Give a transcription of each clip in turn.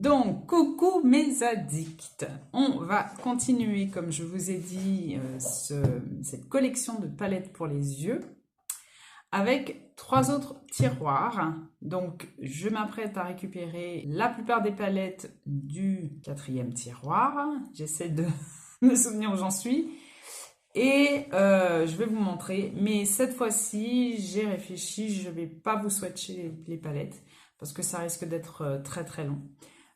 Donc, coucou mes addicts. On va continuer, comme je vous ai dit, cette collection de palettes pour les yeux avec 3 autres tiroirs. Donc, je m'apprête à récupérer la plupart des palettes du 4e tiroir. J'essaie de me souvenir où j'en suis. Et je vais vous montrer. Mais cette fois-ci, j'ai réfléchi, je ne vais pas vous swatcher les palettes parce que ça risque d'être très très long.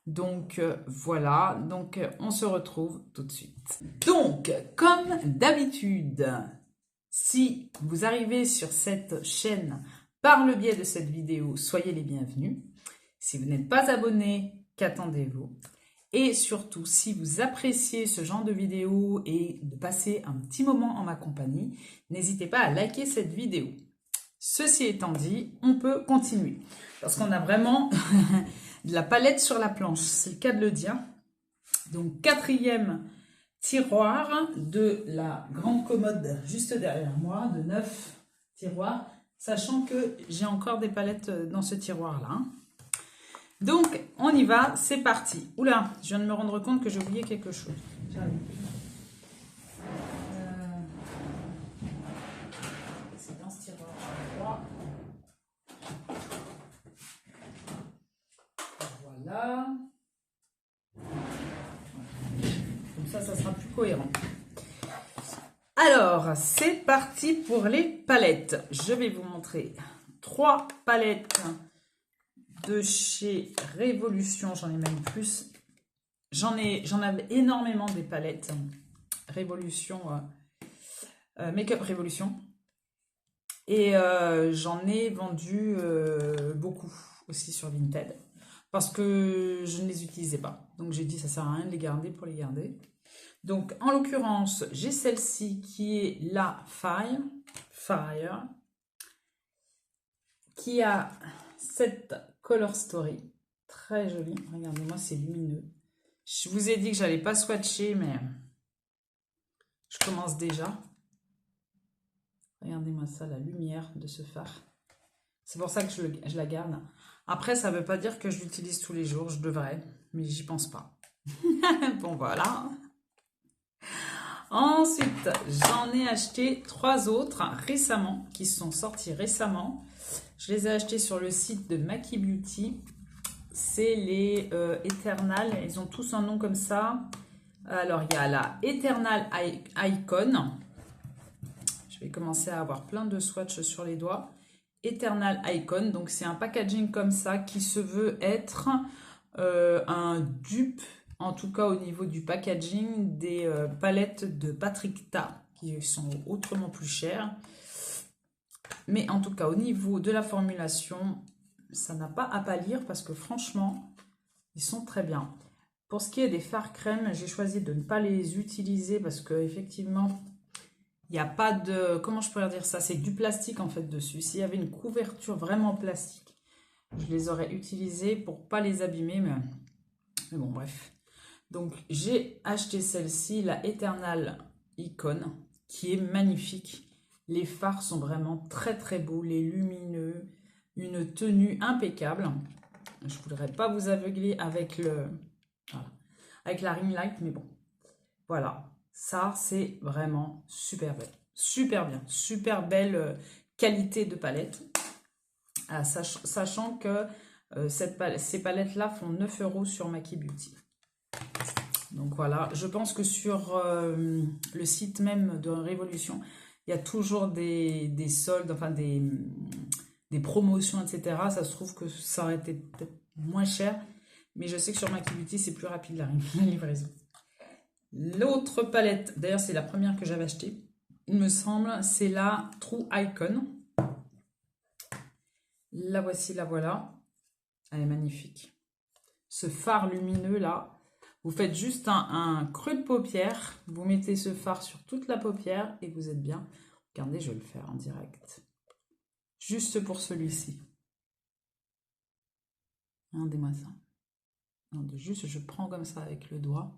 Donc voilà, donc on se retrouve tout de suite. Donc, comme d'habitude, si vous arrivez sur cette chaîne par le biais de cette vidéo, soyez les bienvenus. Si vous n'êtes pas abonné, qu'attendez-vous? Et surtout, si vous appréciez ce genre de vidéo et de passer un petit moment en ma compagnie, n'hésitez pas à liker cette vidéo. Ceci étant dit, on peut continuer. Parce qu'on a vraiment de la palette sur la planche, c'est le cas de le dire. Donc, 4e tiroir de la grande commode juste derrière moi, de 9 tiroirs, sachant que j'ai encore des palettes dans ce tiroir-là. Donc, on y va, c'est parti. Oula, je viens de me rendre compte que j'ai oublié quelque chose. J'arrive. C'est dans ce tiroir. Voilà. Comme ça sera plus cohérent. Alors, c'est parti pour les palettes. Je vais vous montrer 3 palettes de chez Révolution. J'en ai même plus. J'en avais énormément des palettes. Révolution, Make-up Révolution. Et j'en ai vendu beaucoup aussi sur Vinted. Parce que je ne les utilisais pas. Donc j'ai dit ça sert à rien de les garder pour les garder. Donc en l'occurrence, j'ai celle-ci qui est la Fire, qui a cette Color Story. Très jolie. Regardez-moi, c'est lumineux. Je vous ai dit que j'allais pas swatcher, mais je commence déjà. Regardez-moi ça, la lumière de ce phare. C'est pour ça que je la garde. Après, ça ne veut pas dire que je l'utilise tous les jours. Je devrais, mais j'y pense pas. Bon, voilà. Ensuite, j'en ai acheté 3 autres récemment, qui sont sortis récemment. Je les ai achetés sur le site de Maki Beauty. C'est les Eternal. Ils ont tous un nom comme ça. Alors, il y a la Eternal Icon. Je vais commencer à avoir plein de swatchs sur les doigts. Eternal Icon, donc c'est un packaging comme ça qui se veut être un dupe, en tout cas au niveau du packaging, des palettes de Patrick Ta, qui sont autrement plus chères. Mais en tout cas, au niveau de la formulation, ça n'a pas à pâlir parce que franchement, ils sont très bien. Pour ce qui est des fards crème, j'ai choisi de ne pas les utiliser parce que effectivement, il n'y a pas de... Comment je pourrais dire ça? C'est du plastique en fait dessus. S'il y avait une couverture vraiment plastique, je les aurais utilisés pour ne pas les abîmer. Mais bon, bref. Donc, j'ai acheté celle-ci, la Eternal Icon, qui est magnifique. Les fards sont vraiment très très beaux, les lumineux, une tenue impeccable. Je ne voudrais pas vous aveugler avec avec la ring light, mais bon, voilà. Ça, c'est vraiment super belle. Super bien. Super belle qualité de palette. Sachant que ces palettes-là font 9 € sur Maki Beauty. Donc voilà. Je pense que sur le site même de Révolution, il y a toujours des soldes, enfin des promotions, etc. Ça se trouve que ça aurait été peut-être moins cher. Mais je sais que sur Maki Beauty, c'est plus rapide la livraison. L'autre palette, d'ailleurs c'est la première que j'avais achetée, il me semble, c'est la True Icon. La voici, la voilà. Elle est magnifique. Ce phare lumineux là, vous faites juste un creux de paupière, vous mettez ce phare sur toute la paupière et vous êtes bien. Regardez, je vais le faire en direct. Juste pour celui-ci. Regardez-moi ça. Juste, je prends comme ça avec le doigt.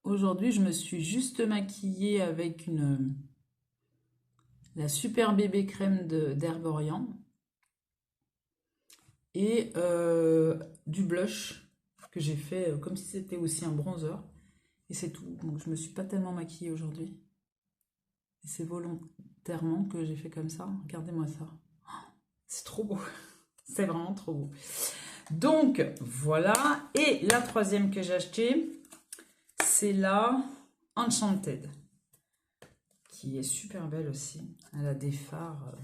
Aujourd'hui, je me suis juste maquillée avec la Super Bébé Crème d'Herborian. et du blush que j'ai fait comme si c'était aussi un bronzer. Et c'est tout. Donc je me suis pas tellement maquillée aujourd'hui. Et c'est volontairement que j'ai fait comme ça. Regardez-moi ça. C'est trop beau. C'est vraiment trop beau. Donc voilà. Et la troisième que j'ai achetée, c'est la Enchanted, qui est super belle aussi. Elle a des fards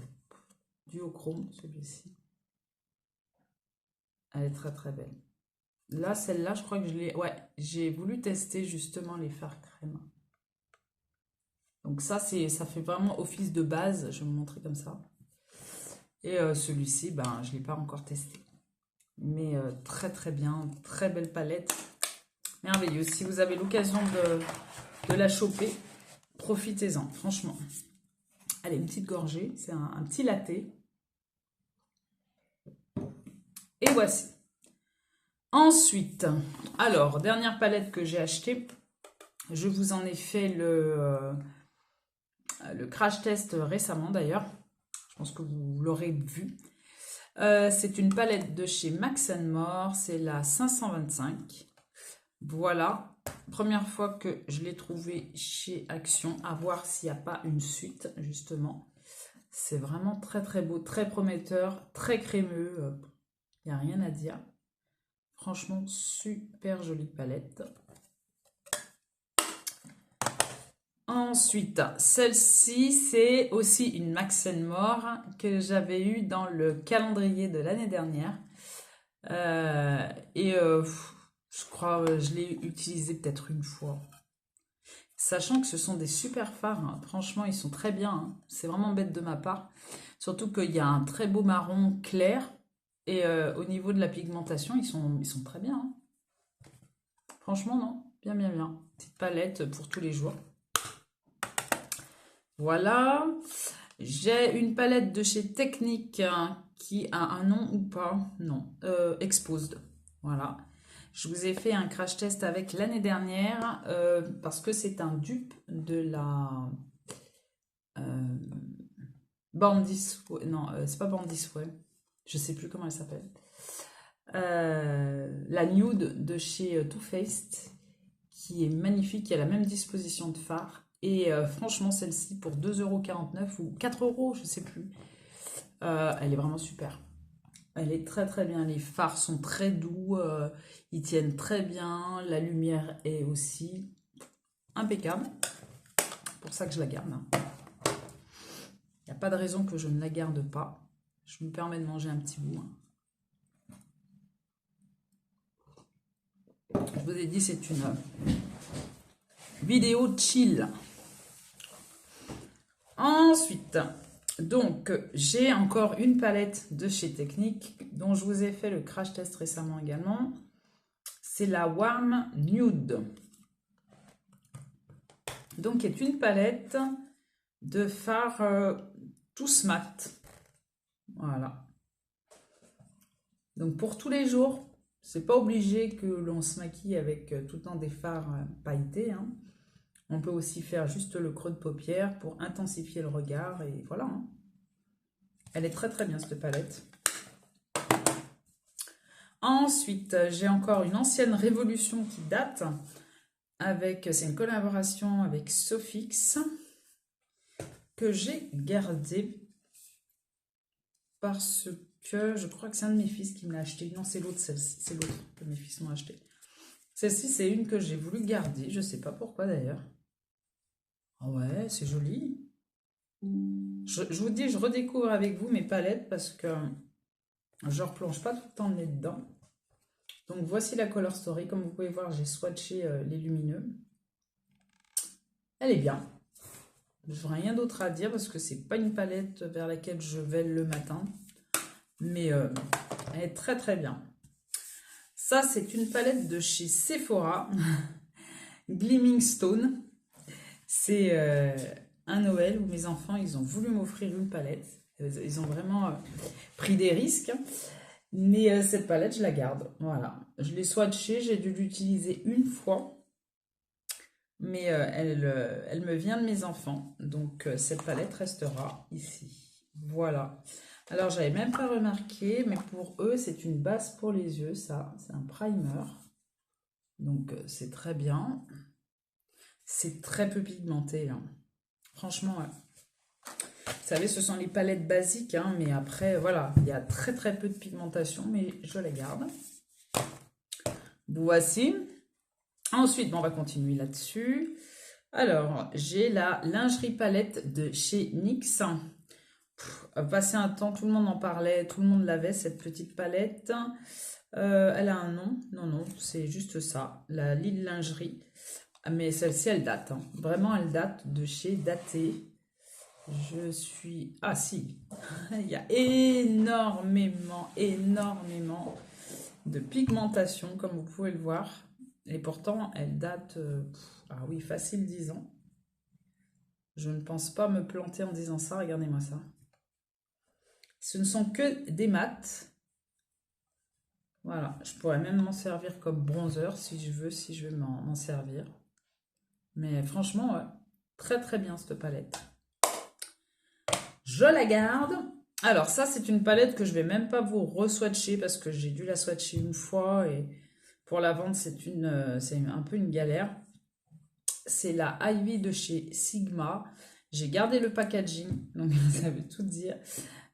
duochrome, celui-ci. Elle est très très belle. Là, celle-là, je crois que je l'ai... Ouais, j'ai voulu tester justement les fards crème. Donc ça fait vraiment office de base. Je vais vous montrer comme ça. Et celui-ci, ben, je ne l'ai pas encore testé. Mais très très bien. Très belle palette. Merveilleux. Si vous avez l'occasion de la choper, profitez-en, franchement. Allez, une petite gorgée. C'est un petit latte. Et voici. Ensuite, alors, dernière palette que j'ai achetée. Je vous en ai fait le crash test récemment d'ailleurs. Je pense que vous l'aurez vu. C'est une palette de chez Max More. C'est la 525. Voilà. Première fois que je l'ai trouvée chez Action. À voir s'il n'y a pas une suite, justement. C'est vraiment très très beau, très prometteur, très crémeux. Il n'y a rien à dire. Franchement, super jolie palette. Ensuite, celle-ci, c'est aussi une Max More que j'avais eue dans le calendrier de l'année dernière. Je crois que je l'ai utilisé peut-être une fois. Sachant que ce sont des super fards, hein. Franchement, ils sont très bien, hein. C'est vraiment bête de ma part. Surtout qu'il y a un très beau marron clair. Et au niveau de la pigmentation, ils sont très bien, hein. Franchement, non. Bien, bien, bien. Petite palette pour tous les jours. Voilà. J'ai une palette de chez Technique qui a un nom ou pas? Non. Exposed. Voilà. Je vous ai fait un crash test avec l'année dernière parce que c'est un dupe de la Bandis. Non, c'est pas Bandis, ouais. Je sais plus comment elle s'appelle. La Nude de chez Too Faced, qui est magnifique, qui a la même disposition de fard. Et franchement, celle-ci, pour 2,49 € ou 4 €, je sais plus, elle est vraiment super. Elle est très très bien. Les fards sont très doux, ils tiennent très bien. La lumière est aussi impeccable. C'est pour ça que je la garde. Il n'y a pas de raison que je ne la garde pas. Je me permets de manger un petit bout. Je vous ai dit, c'est une vidéo chill. Ensuite, donc, j'ai encore une palette de chez Technique dont je vous ai fait le crash test récemment également. C'est la Warm Nude. Donc, qui est une palette de fards tous mat. Voilà. Donc, pour tous les jours, c'est pas obligé que l'on se maquille avec tout le temps des fards pailletés, hein. On peut aussi faire juste le creux de paupière pour intensifier le regard et voilà, hein. Elle est très très bien cette palette. Ensuite, j'ai encore une ancienne Révolution qui date. C'est une collaboration avec Sofix que j'ai gardée parce que je crois que c'est un de mes fils qui me l'a acheté. Non, c'est l'autre, celle-ci. C'est l'autre que mes fils m'ont acheté. Celle-ci, c'est une que j'ai voulu garder. Je ne sais pas pourquoi d'ailleurs. Ah ouais, c'est joli. Je vous dis, je redécouvre avec vous mes palettes parce que je ne replonge pas tout le temps le nez dedans. Donc voici la Color Story. Comme vous pouvez voir, j'ai swatché les lumineux. Elle est bien. Je n'ai rien d'autre à dire parce que c'est pas une palette vers laquelle je vais le matin. Mais elle est très très bien. Ça, c'est une palette de chez Sephora. Gleaming Stone. C'est un Noël où mes enfants, ils ont voulu m'offrir une palette. Ils ont vraiment pris des risques. Mais cette palette, je la garde. Voilà. Je l'ai swatchée. J'ai dû l'utiliser une fois. Mais elle me vient de mes enfants. Donc, cette palette restera ici. Voilà. Alors, j'avais même pas remarqué, mais pour eux, c'est une base pour les yeux, ça. C'est un primer. Donc, c'est très bien. C'est très peu pigmenté, hein. Franchement, ouais. Vous savez, ce sont les palettes basiques, hein, mais après, voilà, il y a très très peu de pigmentation, mais je les garde. Voici. Ensuite, bon, on va continuer là-dessus. Alors, j'ai la lingerie palette de chez NYX. Passé un temps, tout le monde en parlait, tout le monde l'avait, cette petite palette. Elle a un nom. Non, non, c'est juste ça. La Lille Lingerie. Mais celle-ci, elle date, hein. Vraiment, elle date de chez Daté. Je suis... Ah si, il y a énormément de pigmentation, comme vous pouvez le voir. Et pourtant, elle date... ah oui, facile 10 ans. Je ne pense pas me planter en disant ça. Regardez-moi ça. Ce ne sont que des mats. Voilà, je pourrais même m'en servir comme bronzer si je veux m'en servir. Mais franchement, ouais, très très bien cette palette. Je la garde. Alors ça, c'est une palette que je vais même pas vous re-swatcher parce que j'ai dû la swatcher une fois et pour la vendre, c'est un peu une galère. C'est la Ivy de chez Sigma. J'ai gardé le packaging, donc ça veut tout dire.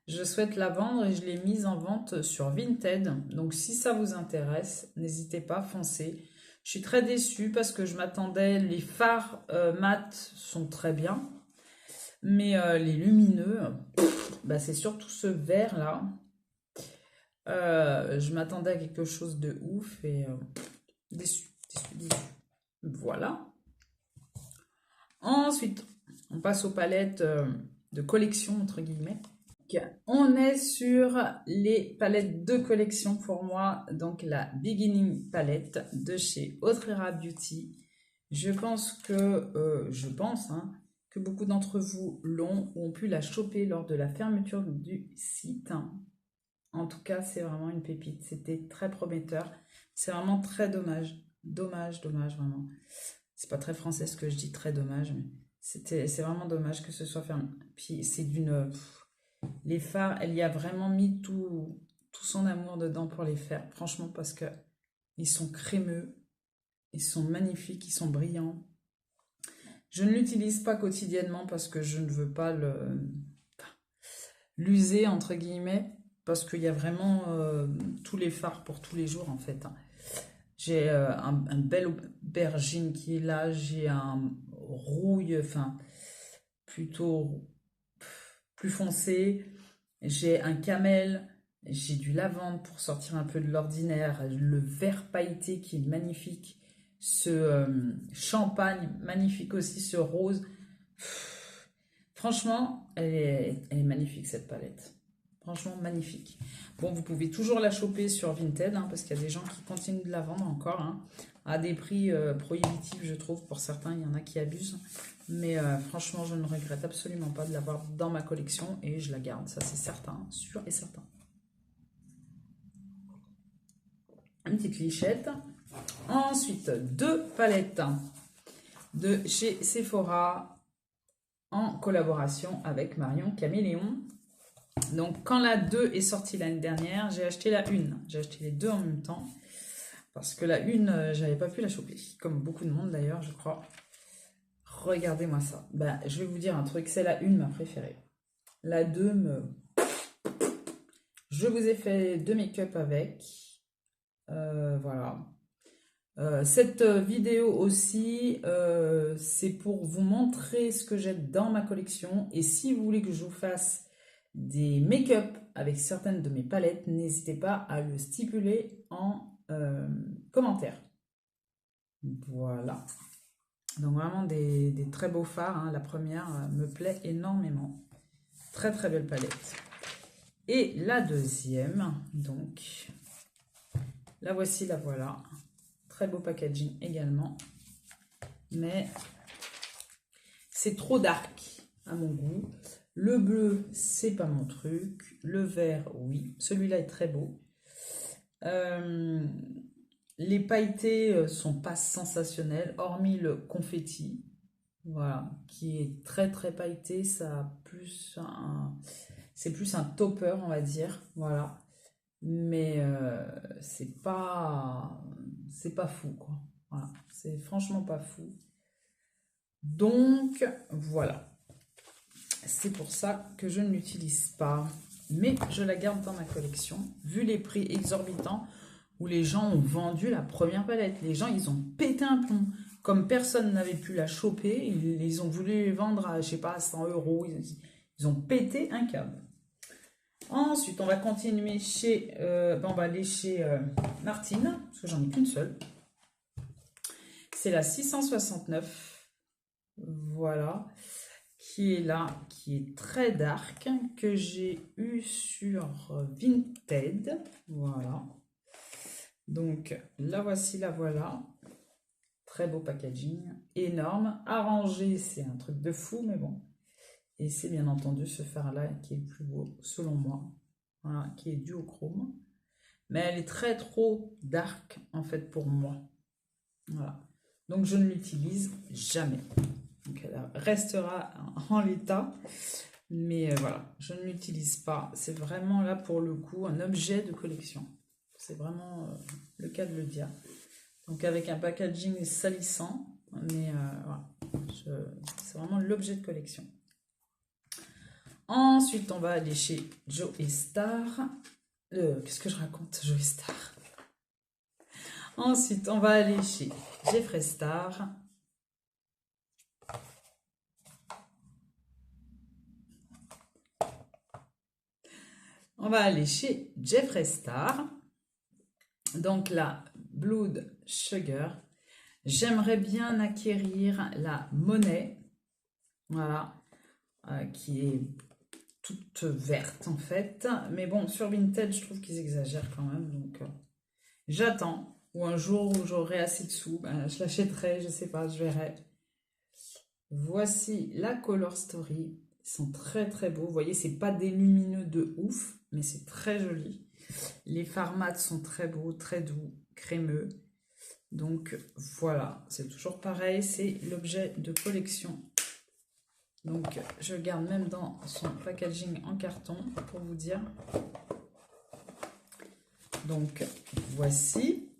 Je souhaite la vendre et je l'ai mise en vente sur Vinted. Donc si ça vous intéresse, n'hésitez pas, foncez. Je suis très déçue parce que je m'attendais, les fards mat sont très bien. Mais les lumineux, bah, c'est surtout ce vert là. Je m'attendais à quelque chose de ouf et déçu. Voilà. Ensuite, on passe aux palettes de collection, entre guillemets. On est sur les palettes de collection pour moi. Donc la Beginning palette de chez Autrera Beauty. Je pense hein, que beaucoup d'entre vous l'ont ou ont pu la choper lors de la fermeture du site. En tout cas, c'est vraiment une pépite. C'était très prometteur. C'est vraiment très dommage. Dommage, vraiment. C'est pas très français ce que je dis, très dommage, mais c'est vraiment dommage que ce soit fermé. Puis c'est les fards, elle y a vraiment mis tout son amour dedans pour les faire. Franchement, parce que ils sont crémeux, ils sont magnifiques, ils sont brillants. Je ne l'utilise pas quotidiennement parce que je ne veux pas l'user, entre guillemets, parce qu'il y a vraiment tous les fards pour tous les jours, en fait. J'ai un bel aubergine qui est là, j'ai un rouille, enfin, plutôt plus foncé, j'ai un camel, j'ai du lavande pour sortir un peu de l'ordinaire, le vert pailleté qui est magnifique, ce champagne magnifique aussi, ce rose. Franchement, elle est magnifique cette palette. Franchement, magnifique. Bon, vous pouvez toujours la choper sur Vinted, hein, parce qu'il y a des gens qui continuent de la vendre encore, hein, à des prix prohibitifs, je trouve. Pour certains, il y en a qui abusent. Mais franchement, je ne regrette absolument pas de l'avoir dans ma collection et je la garde. Ça, c'est certain, sûr et certain. Une petite lichette. Ensuite, 2 palettes de chez Sephora en collaboration avec Marion Caméléon. Donc, quand la 2 est sortie l'année dernière, j'ai acheté la 1. J'ai acheté les deux en même temps. Parce que la 1, j'avais pas pu la choper. Comme beaucoup de monde d'ailleurs, je crois. Regardez-moi ça. Ben, je vais vous dire un truc, c'est la 1 ma préférée. La 2 Je vous ai fait 2 make-up avec. Voilà. Cette vidéo aussi, c'est pour vous montrer ce que j'ai dans ma collection. Et si vous voulez que je vous fasse des make-up avec certaines de mes palettes, n'hésitez pas à le stipuler en commentaire. Voilà. Donc vraiment des très beaux fards, hein. La première me plaît énormément. Très très belle palette. Et la deuxième, donc, la voici, la voilà. Très beau packaging également. Mais c'est trop dark à mon goût. Le bleu, c'est pas mon truc. Le vert, oui. Celui-là est très beau. Les pailletés sont pas sensationnels, hormis le confetti. Voilà, qui est très très pailleté. Ça a plus un... C'est plus un topper, on va dire. Voilà. Mais c'est pas fou, quoi. Voilà. C'est franchement pas fou. Donc, voilà. C'est pour ça que je ne l'utilise pas. Mais je la garde dans ma collection. Vu les prix exorbitants où les gens ont vendu la première palette. Les gens, ils ont pété un plomb. Comme personne n'avait pu la choper, ils ont voulu les vendre à, je sais pas, 100 euros. Ils ont pété un câble. Ensuite, on va continuer chez, on va aller chez Martine, parce que j'en ai qu'une seule. C'est la 669, voilà, qui est là, qui est très dark, que j'ai eu sur Vinted, voilà. Donc, la voici, la voilà. Très beau packaging, énorme. Arrangé, c'est un truc de fou, mais bon. Et c'est bien entendu ce fard-là qui est le plus beau, selon moi. Voilà, qui est duochrome. Mais elle est très trop dark, en fait, pour moi. Voilà. Donc, je ne l'utilise jamais. Donc, elle restera en l'état. Mais voilà, je ne l'utilise pas. C'est vraiment, là, pour le coup, un objet de collection. C'est vraiment le cas de le dire. Donc, avec un packaging salissant. Mais voilà, c'est vraiment l'objet de collection. Ensuite, on va aller chez Joe Star. Qu'est-ce que je raconte, Joe Star? Ensuite, on va aller chez Jeffree Star. On va aller chez Jeffree Star. Donc la Blood Sugar. J'aimerais bien acquérir la monnaie. Voilà. Qui est toute verte en fait, mais bon, sur Vinted je trouve qu'ils exagèrent quand même, donc j'attends, ou un jour où j'aurai assez de sous, ben, je l'achèterai, je sais pas, je verrai. Voici la Color Story, ils sont très très beaux, vous voyez, c'est pas des lumineux de ouf, mais c'est très joli. Les formats sont très beaux, très doux, crémeux, donc voilà, c'est toujours pareil, c'est l'objet de collection. Donc, je garde même dans son packaging en carton pour vous dire. Donc, voici.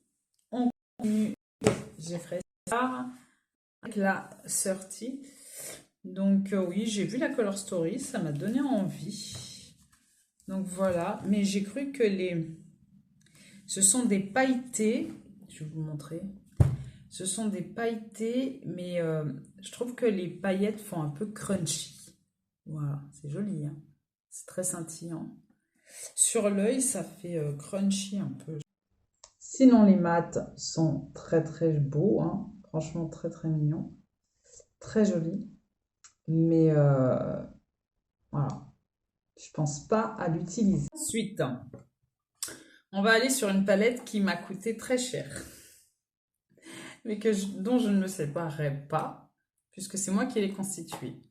On continue. Jeffree Star avec la sortie. Donc, oui, j'ai vu la Color Story. Ça m'a donné envie. Donc, voilà. Mais j'ai cru que ce sont des pailletés. Je vais vous montrer. Ce sont des pailletés, mais je trouve que les paillettes font un peu crunchy. Voilà, c'est joli, hein. C'est très scintillant. Sur l'œil, ça fait crunchy un peu. Sinon, les mats sont très très beaux, hein. Franchement très très mignons. Très jolis. Mais voilà, je pense pas à l'utiliser. Ensuite, on va aller sur une palette qui m'a coûté très cher. Mais dont je ne me séparerai pas, puisque c'est moi qui l'ai constituée.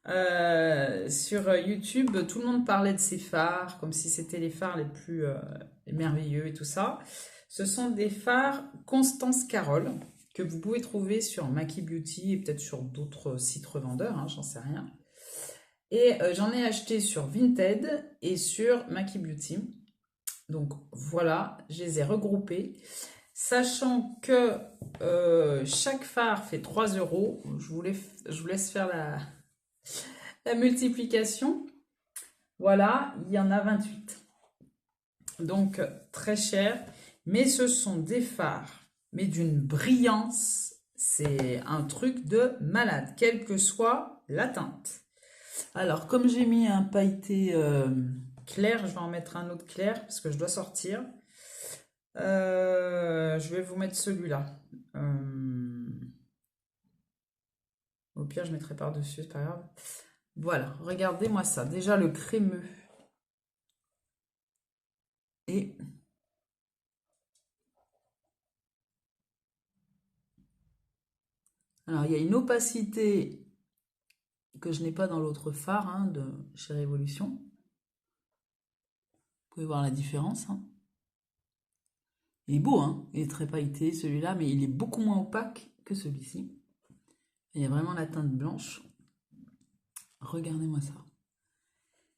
Sur YouTube, tout le monde parlait de ces fards, comme si c'était les fards les plus merveilleux et tout ça. Ce sont des fards Constance Carole, que vous pouvez trouver sur Maki Beauty et peut-être sur d'autres sites revendeurs, hein, j'en sais rien. Et j'en ai acheté sur Vinted et sur Maki Beauty. Donc voilà, je les ai regroupés. Sachant que chaque fard fait 3 €, je vous laisse faire la multiplication. Voilà, il y en a 28. Donc, très cher. Mais ce sont des fards, mais d'une brillance. C'est un truc de malade, quelle que soit la teinte. Alors, comme j'ai mis un pailleté clair, je vais en mettre un autre clair parce que je dois sortir. Je vais vous mettre celui-là. Au pire, je mettrai par-dessus, c'est pas grave. Voilà, regardez-moi ça. Déjà le crémeux. Et alors, il y a une opacité que je n'ai pas dans l'autre fard, hein, de chez Révolution. Vous pouvez voir la différence, hein. Il est beau, hein, il est très pailleté celui-là, mais il est beaucoup moins opaque que celui-ci. Il y a vraiment la teinte blanche. Regardez-moi ça.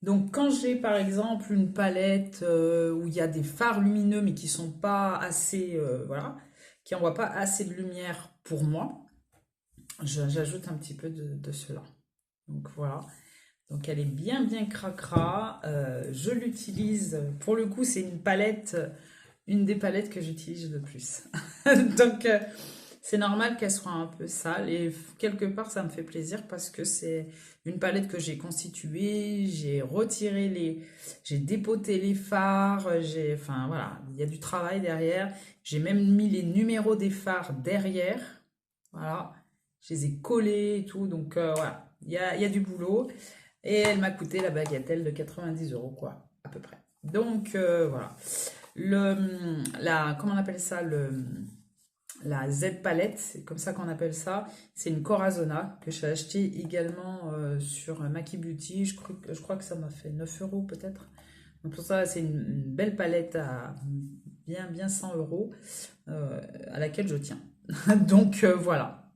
Donc quand j'ai par exemple une palette où il y a des fards lumineux mais qui sont pas assez, voilà, qui envoient pas assez de lumière pour moi, j'ajoute un petit peu de cela. Donc voilà. Donc elle est bien cracra. Je l'utilise, pour le coup c'est une palette, une des palettes que j'utilise le plus. Donc c'est normal qu'elle soit un peu sale et quelque part ça me fait plaisir parce que c'est une palette que j'ai constituée, j'ai retiré j'ai dépoté les fards, enfin voilà, il y a du travail derrière. J'ai même mis les numéros des fards derrière, voilà, je les ai collés et tout, donc voilà, il y a du boulot. Et elle m'a coûté la bagatelle de 90 euros, quoi, à peu près. Donc, voilà. Comment on appelle ça la Z palette, c'est comme ça qu'on appelle ça. C'est une Corazona que j'ai acheté également sur Maki Beauty. Je crois que ça m'a fait 9 euros peut-être. Donc pour ça, c'est une belle palette à bien 100 euros à laquelle je tiens. Donc voilà.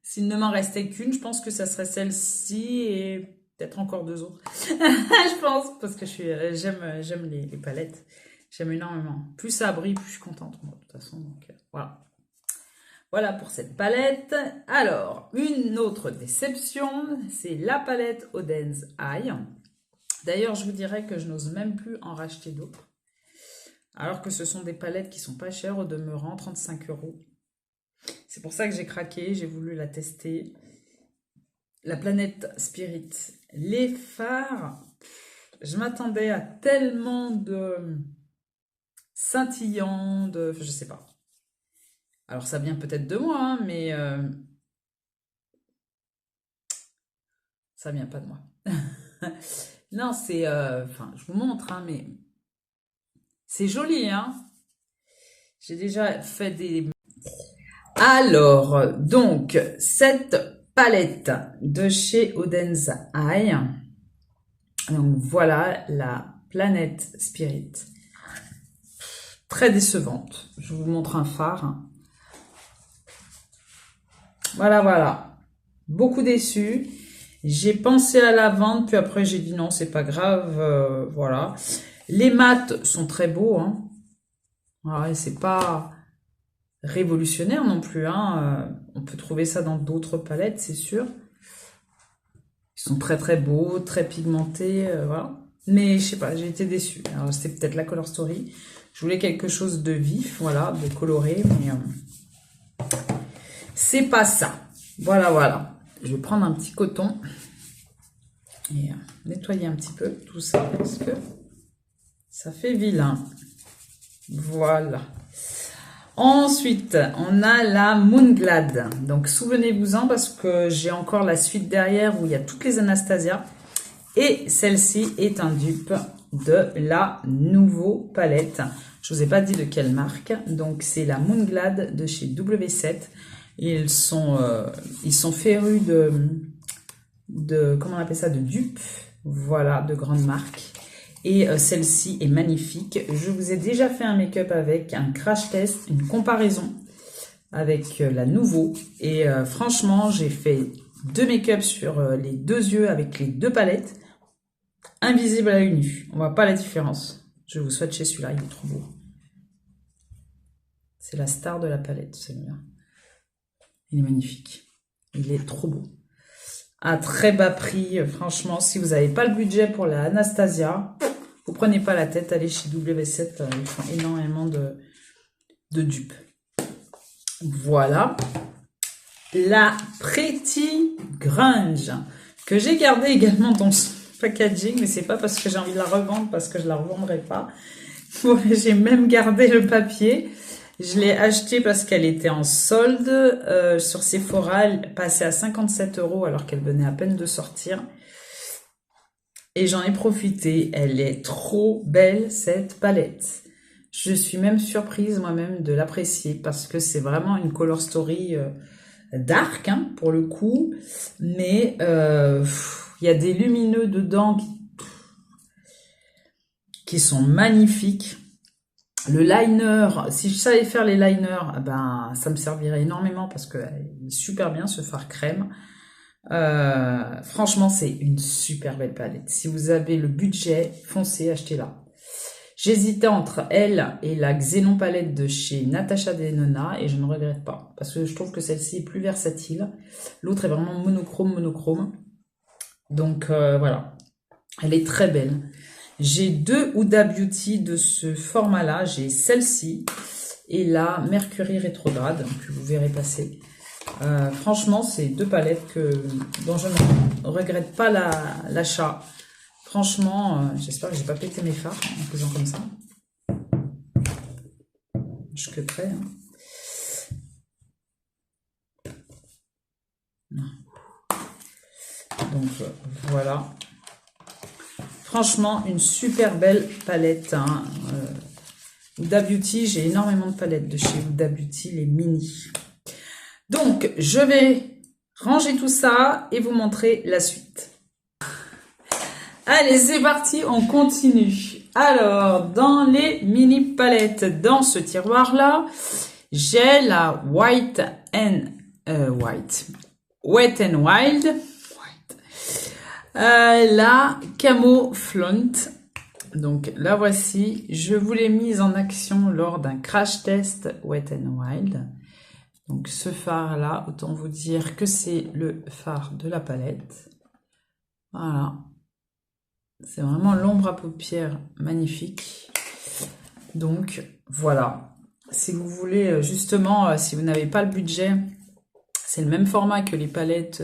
S'il ne m'en restait qu'une, je pense que ça serait celle-ci et peut-être encore deux autres. Je pense, parce que j'aime les palettes. J'aime énormément. Plus ça brille, plus je suis contente, moi, de toute façon. Donc, voilà. Voilà pour cette palette. Alors, une autre déception, c'est la palette Oden's Eye. D'ailleurs, je vous dirais que je n'ose même plus en racheter d'autres. Alors que ce sont des palettes qui sont pas chères, au demeurant, 35 euros. C'est pour ça que j'ai craqué, j'ai voulu la tester. La planète Spirit. Les fards, je m'attendais à tellement de scintillants, je sais pas. Alors ça vient peut-être de moi, hein, mais ça vient pas de moi. Non, c'est, enfin, je vous montre, hein, mais c'est joli, hein. J'ai déjà fait des. Alors, donc, cette palette de chez Oden's Eye. Donc voilà la planète Spirit. Très décevante. Je vous montre un phare. Voilà. Beaucoup déçu. J'ai pensé à la vendre, puis après j'ai dit non, c'est pas grave. Voilà. Les mats sont très beaux. Hein. Ouais, c'est pas révolutionnaire non plus. Hein. On peut trouver ça dans d'autres palettes, c'est sûr. Ils sont très beaux, très pigmentés. Voilà. Mais je sais pas, j'ai été déçue. Alors c'était peut-être la Color Story. Je voulais quelque chose de vif, voilà, de coloré, mais c'est pas ça. Voilà. Je vais prendre un petit coton et nettoyer un petit peu tout ça parce que ça fait vilain. Voilà. Ensuite, on a la Moonglad. Donc, souvenez-vous-en parce que j'ai encore la suite derrière où il y a toutes les Anastasia. Et celle-ci est un dupe de la nouveau palette. Je vous ai pas dit de quelle marque. Donc, c'est la Moonglad de chez W7. Ils sont férus comment on appelle ça, de dupes. Voilà, de grandes marques. Et celle-ci est magnifique. Je vous ai déjà fait un make-up avec un crash test, une comparaison avec la nouveau. Et franchement, j'ai fait 2 make-up sur les 2 yeux avec les 2 palettes. Invisible à l'œil nu. On voit pas la différence. Je vais vous swatcher celui-là, il est trop beau. C'est la star de la palette, celui-là. Il est magnifique. Il est trop beau. À très bas prix, franchement, si vous n'avez pas le budget pour la Anastasia, vous prenez pas la tête, allez chez W7, ils font énormément de dupes. Voilà. La Pretty Grunge, que j'ai gardée également dans son packaging, mais c'est pas parce que j'ai envie de la revendre, parce que je la revendrai pas. J'ai même gardé le papier. Je l'ai acheté parce qu'elle était en solde sur Sephora, elle passait à 57 € alors qu'elle venait à peine de sortir. Et j'en ai profité. Elle est trop belle, cette palette. Je suis même surprise moi-même de l'apprécier parce que c'est vraiment une color story dark, hein, pour le coup. Mais il y a des lumineux dedans qui sont magnifiques. Le liner, si je savais faire les liners, ben, ça me servirait énormément parce qu'il est super bien, ce fard crème. Franchement, c'est une super belle palette. Si vous avez le budget, foncez, achetez-la. J'hésitais entre elle et la Xénon palette de chez Natasha Denona et je ne regrette pas. Parce que je trouve que celle-ci est plus versatile. L'autre est vraiment monochrome. Donc voilà, elle est très belle. J'ai deux Huda Beauty de ce format-là. J'ai celle-ci et la Mercury rétrograde que vous verrez passer. Franchement, c'est deux palettes dont je ne regrette pas l'achat. Franchement, j'espère que j'ai pas pété mes fards en faisant comme ça. Je suis que prêt. Donc voilà. Franchement, une super belle palette. Huda Beauty, j'ai énormément de palettes de chez Huda Beauty, les mini. Donc, je vais ranger tout ça et vous montrer la suite. Allez, c'est parti, on continue. Alors, dans les mini palettes, dans ce tiroir-là, j'ai la Wet and Wild, la Camo Flaunt. Donc, la voici. Je vous l'ai mise en action lors d'un crash test Wet and Wild. Donc, ce phare-là, autant vous dire que c'est le phare de la palette. Voilà. C'est vraiment l'ombre à paupières magnifique. Donc, voilà. Si vous voulez, justement, si vous n'avez pas le budget, c'est le même format que les palettes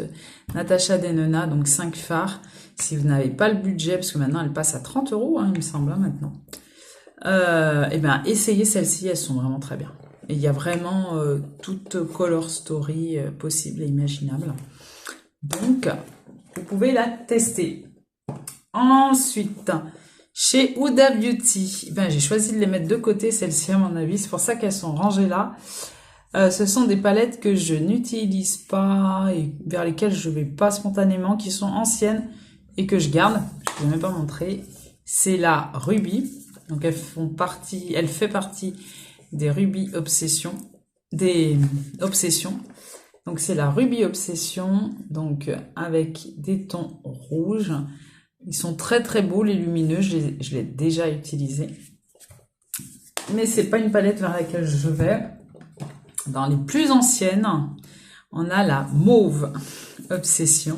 Natasha Denona, donc 5 fards. Si vous n'avez pas le budget, parce que maintenant, elle passe à 30 €, hein, il me semble, hein, maintenant. Eh bien, essayez celles-ci, elles sont vraiment très bien. Et il y a vraiment toute color story possible et imaginable. Donc, vous pouvez la tester. Ensuite, chez Huda Beauty, ben, j'ai choisi de les mettre de côté, celles-ci à mon avis. C'est pour ça qu'elles sont rangées là. Ce sont des palettes que je n'utilise pas et vers lesquelles je ne vais pas spontanément, qui sont anciennes et que je garde. Je ne vais même pas montrer. C'est la Ruby. Donc, elle fait partie des Ruby Obsession. Donc, c'est la Ruby Obsession. Donc, avec des tons rouges. Ils sont très très beaux, les lumineux, je l'ai déjà utilisé. Mais c'est pas une palette vers laquelle je vais. Dans les plus anciennes, on a la Mauve Obsession,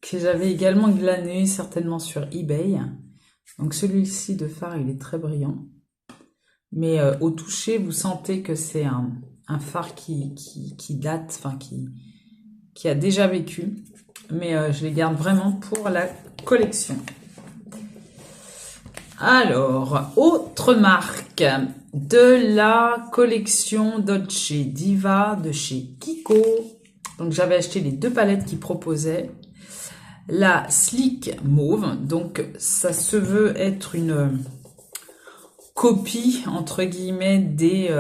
que j'avais également glané certainement sur eBay. Donc celui-ci de phare, il est très brillant. Mais au toucher, vous sentez que c'est un phare qui date, enfin qui a déjà vécu. Mais je les garde vraiment pour la collection. Alors, autre marque de la collection Dolce Diva de chez Kiko. Donc, j'avais acheté les deux palettes qu'ils proposaient. La Sleek Mauve. Donc, ça se veut être une copie, entre guillemets, des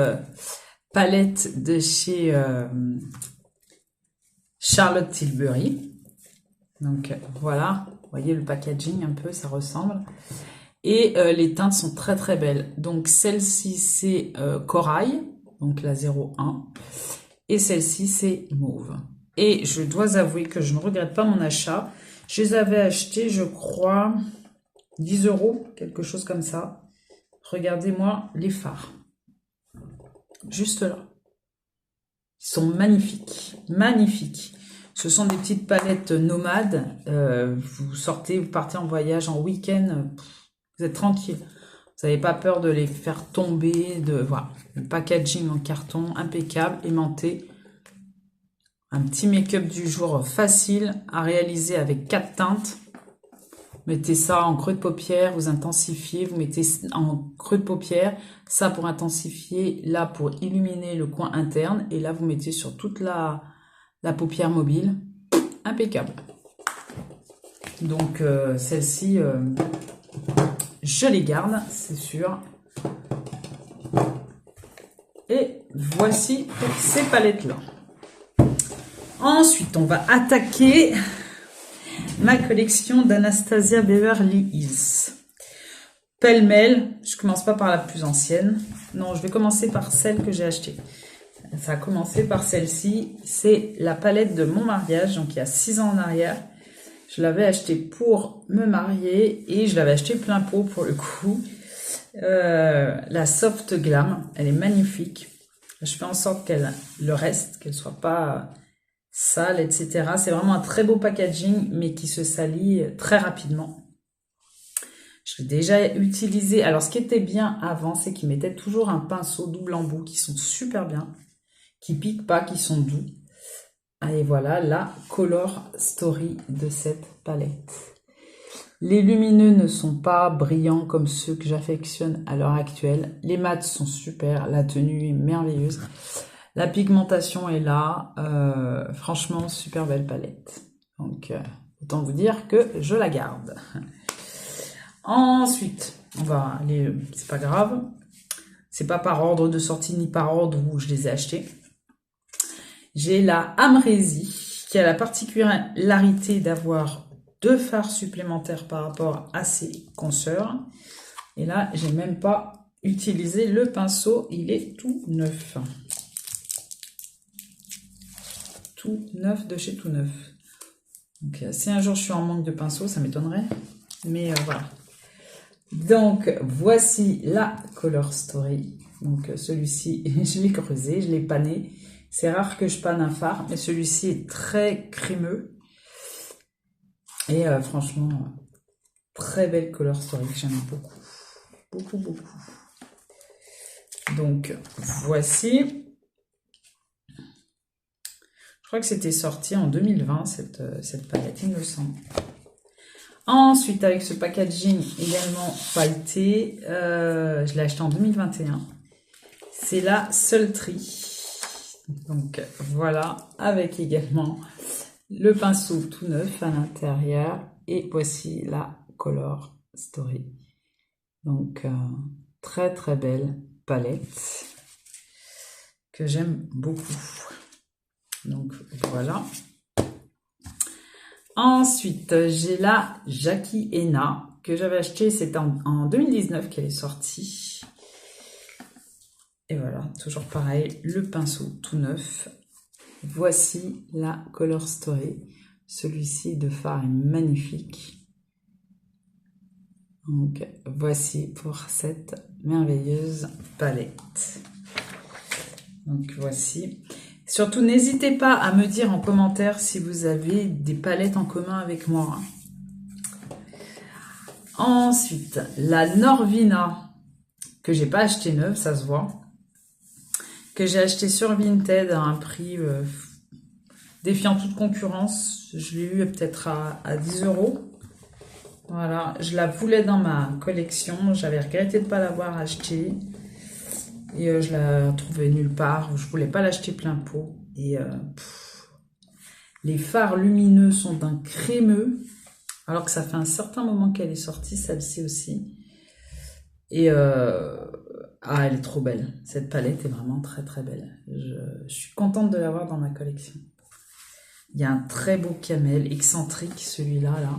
palettes de chez Charlotte Tilbury. Donc voilà, vous voyez le packaging un peu, ça ressemble. Et les teintes sont très très belles. Donc celle-ci c'est corail, donc la 01. Et celle-ci c'est mauve. Et je dois avouer que je ne regrette pas mon achat. Je les avais achetés, je crois, 10 €, quelque chose comme ça. Regardez-moi les fards. Juste là. Ils sont magnifiques, magnifiques. Ce sont des petites palettes nomades. Vous sortez, vous partez en voyage, en week-end, vous êtes tranquille. Vous n'avez pas peur de les faire tomber. Voilà. Le packaging en carton, impeccable, aimanté. Un petit make-up du jour facile à réaliser avec 4 teintes. Mettez ça en creux de paupière, vous intensifiez, vous mettez en creux de paupière, ça pour intensifier, là pour illuminer le coin interne, et là vous mettez sur toute la paupière mobile. Impeccable. Donc celle-ci, je les garde, c'est sûr. Et voici pour ces palettes-là. Ensuite, on va attaquer ma collection d'Anastasia Beverly Hills. Pêle-mêle, je commence pas par la plus ancienne. Non, je vais commencer par celle que j'ai achetée. Ça a commencé par celle-ci. C'est la palette de mon mariage, donc il y a 6 ans en arrière. Je l'avais achetée pour me marier et je l'avais achetée plein pot pour le coup. La Soft Glam, elle est magnifique. Je fais en sorte qu'elle le reste, qu'elle soit pas sale, etc. C'est vraiment un très beau packaging, mais qui se salit très rapidement. Je l'ai déjà utilisé. Alors, ce qui était bien avant, c'est qu'ils mettaient toujours un pinceau double embout qui sont super bien, qui piquent pas, qui sont doux. Et voilà la Color Story de cette palette. Les lumineux ne sont pas brillants comme ceux que j'affectionne à l'heure actuelle. Les mats sont super, la tenue est merveilleuse. La pigmentation est là. Franchement, super belle palette. Donc, autant vous dire que je la garde. Ensuite, on va aller, c'est pas grave. C'est pas par ordre de sortie ni par ordre où je les ai achetés. J'ai la Amrésie qui a la particularité d'avoir 2 fards supplémentaires par rapport à ses consoeurs. Et là, j'ai même pas utilisé le pinceau, il est tout neuf. Tout neuf de chez Tout Neuf. Donc, si un jour je suis en manque de pinceau, ça m'étonnerait. Mais voilà. Donc, voici la Color Story. Donc, celui-ci, je l'ai creusé, je l'ai pané. C'est rare que je panne un fard, mais celui-ci est très crémeux. Et franchement, très belle Color Story que j'aime beaucoup. Beaucoup, beaucoup. Donc, voici. Je crois que c'était sorti en 2020, cette palette, il me semble. Ensuite, avec ce packaging également pailleté, je l'ai acheté en 2021. C'est la Sultry. Donc voilà, avec également le pinceau tout neuf à l'intérieur. Et voici la Color Story. Donc très très belle palette que j'aime beaucoup. Donc voilà. Ensuite, j'ai la Jackie Henna que j'avais acheté, c'était en 2019 qu'elle est sortie. Et voilà, toujours pareil, le pinceau tout neuf. Voici la Color Story. Celui-ci de fard est magnifique. Donc voici pour cette merveilleuse palette. Donc voici. Surtout, n'hésitez pas à me dire en commentaire si vous avez des palettes en commun avec moi. Ensuite, la Norvina, que j'ai pas acheté neuve, ça se voit. Que j'ai acheté sur Vinted à un prix défiant toute concurrence. Je l'ai eu peut-être à 10 €. Voilà, je la voulais dans ma collection. J'avais regretté de ne pas l'avoir achetée. Et je la trouvais nulle part. Je voulais pas l'acheter plein pot. Et les fards lumineux sont d'un crémeux. Alors que ça fait un certain moment qu'elle est sortie, celle-ci aussi. Et elle est trop belle. Cette palette est vraiment très très belle. Je suis contente de l'avoir dans ma collection. Il y a un très beau camel, excentrique celui-là. Là.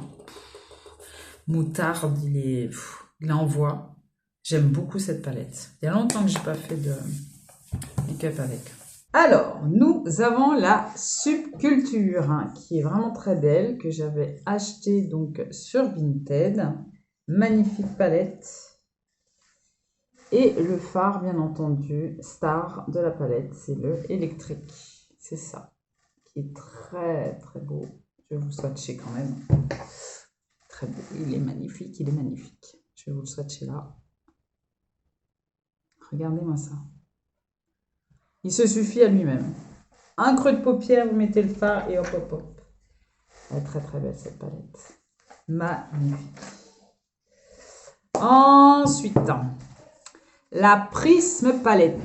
Moutarde, il envoie. J'aime beaucoup cette palette. Il y a longtemps que je n'ai pas fait de make-up avec. Alors, nous avons la Subculture, hein, qui est vraiment très belle, que j'avais achetée donc sur Vinted. Magnifique palette. Et le fard, bien entendu, star de la palette, c'est le électrique. C'est ça, qui est très très beau. Je vais vous swatcher quand même. Très beau, il est magnifique, il est magnifique. Je vais vous le swatcher là. Regardez-moi ça. Il se suffit à lui-même. Un creux de paupière, vous mettez le fard et hop hop hop. Elle est très très belle cette palette. Magnifique. Ensuite, la Prisme Palette.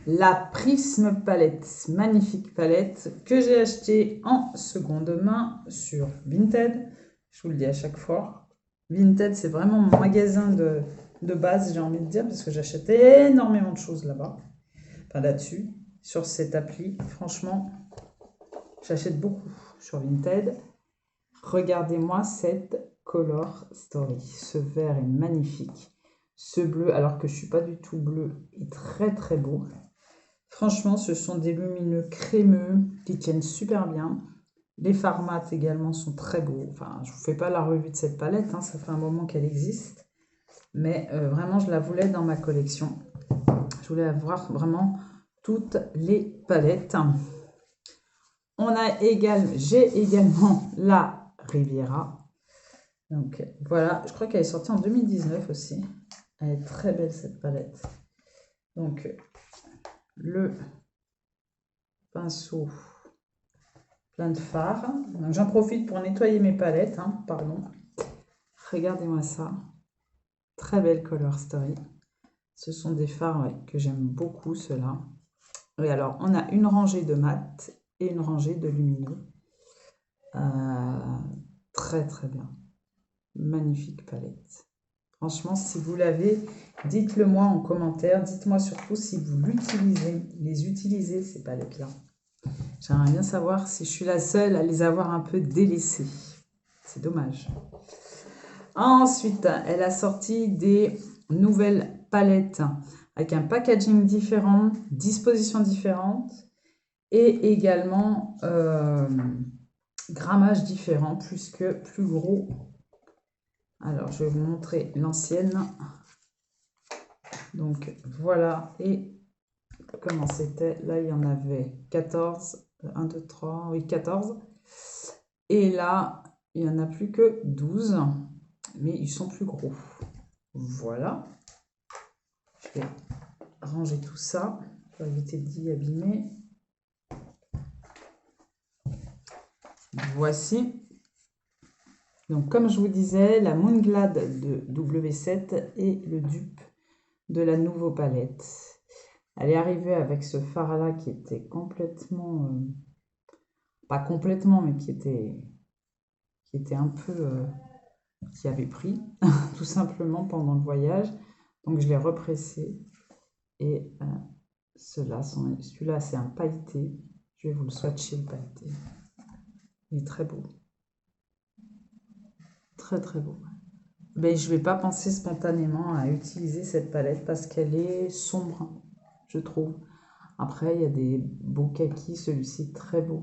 La Prisme Palette, magnifique palette que j'ai achetée en seconde main sur Vinted. Je vous le dis à chaque fois. Vinted, c'est vraiment mon magasin de base, j'ai envie de dire, parce que j'achète énormément de choses là-bas. Enfin, là-dessus, sur cette appli. Franchement, j'achète beaucoup sur Vinted. Regardez-moi cette Color Story. Ce vert est magnifique. Ce bleu, alors que je ne suis pas du tout bleu, est très très beau. Franchement, ce sont des lumineux crémeux qui tiennent super bien. Les fards mat également sont très beaux. Enfin, je ne vous fais pas la revue de cette palette, hein, ça fait un moment qu'elle existe. Mais vraiment, je la voulais dans ma collection. Je voulais avoir vraiment toutes les palettes. J'ai également la Riviera. Donc voilà, je crois qu'elle est sortie en 2019 aussi. Elle est très belle cette palette. Donc le pinceau plein de fard. Donc j'en profite pour nettoyer mes palettes, hein, pardon. Regardez-moi ça. Très belle Color Story. Ce sont des fards que j'aime beaucoup, ceux-là. Et alors, on a une rangée de mat et une rangée de lumineux. Très très bien. Magnifique palette. Franchement, si vous l'avez, dites-le moi en commentaire. Dites-moi surtout si vous les utilisez, ces palettes-là. J'aimerais bien savoir si je suis la seule à les avoir un peu délaissées. C'est dommage. Ensuite, elle a sorti des nouvelles palettes avec un packaging différent, dispositions différentes et également grammage différent, plus gros. Alors, je vais vous montrer l'ancienne. Donc, voilà. Et comment c'était? Là, il y en avait 14. 1, 2, 3, oui, 14. Et là, il n'y en a plus que 12. Mais ils sont plus gros. Voilà. Je vais ranger tout ça pour éviter d'y abîmer. Voici. Donc, comme je vous disais, la Moonglade de W7 est le dupe de la nouvelle palette. Elle est arrivée avec ce fard-là qui était complètement... pas complètement, mais qui était un peu... qui avait pris, tout simplement, pendant le voyage. Donc, je l'ai repressé. Et celui-là, c'est un pailleté. Je vais vous le swatcher, le pailleté. Il est très beau. Très, très beau. Mais je ne vais pas penser spontanément à utiliser cette palette parce qu'elle est sombre, je trouve. Après, il y a des beaux kakis. Celui-ci est très beau.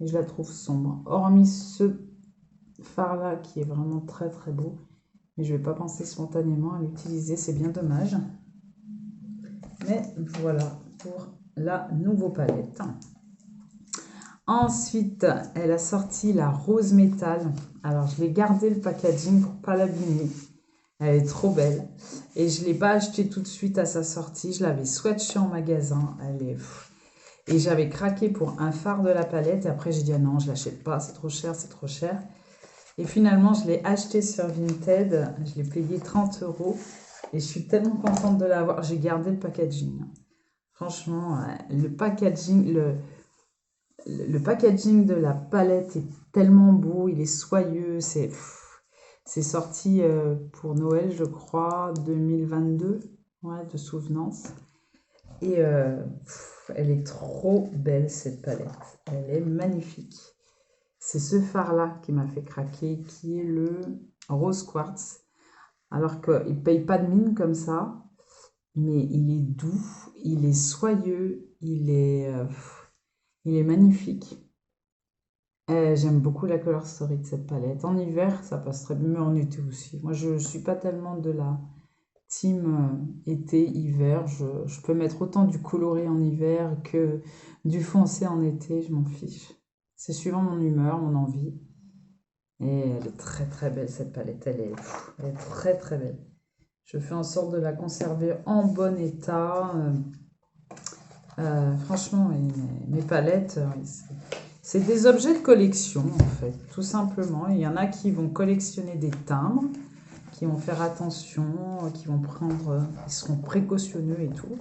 Et je la trouve sombre. Hormis ce fard-là qui est vraiment très, très beau. Mais je ne vais pas penser spontanément à l'utiliser. C'est bien dommage. Mais voilà pour la nouvelle palette. Ensuite, elle a sorti la rose métal. Alors, je l'ai gardé le packaging pour ne pas l'abîmer. Elle est trop belle. Et je ne l'ai pas acheté tout de suite à sa sortie. Je l'avais swatché en magasin. Et j'avais craqué pour un fard de la palette. Et après, j'ai dit, ah non, je ne l'achète pas. C'est trop cher, c'est trop cher. Et finalement, je l'ai acheté sur Vinted. Je l'ai payé 30 €. Et je suis tellement contente de l'avoir. J'ai gardé le packaging. Franchement, le packaging de la palette est tellement beau, il est soyeux, c'est sorti pour Noël, je crois, 2022, ouais, de souvenance. Et elle est trop belle, cette palette. Elle est magnifique. C'est ce fard-là qui m'a fait craquer, qui est le rose quartz. Alors qu'il ne paye pas de mine comme ça, mais il est doux, il est soyeux, il est magnifique. J'aime beaucoup la Color Story de cette palette. En hiver, ça passe très bien, mais en été aussi. Moi, je ne suis pas tellement de la team été-hiver. Je peux mettre autant du coloré en hiver que du foncé en été, je m'en fiche. C'est suivant mon humeur, mon envie. Et elle est très très belle cette palette. Elle est très très belle. Je fais en sorte de la conserver en bon état. Franchement, mes palettes, c'est des objets de collection en fait, tout simplement. Il y en a qui vont collectionner des timbres, qui vont faire attention, qui vont ils seront précautionneux et tout.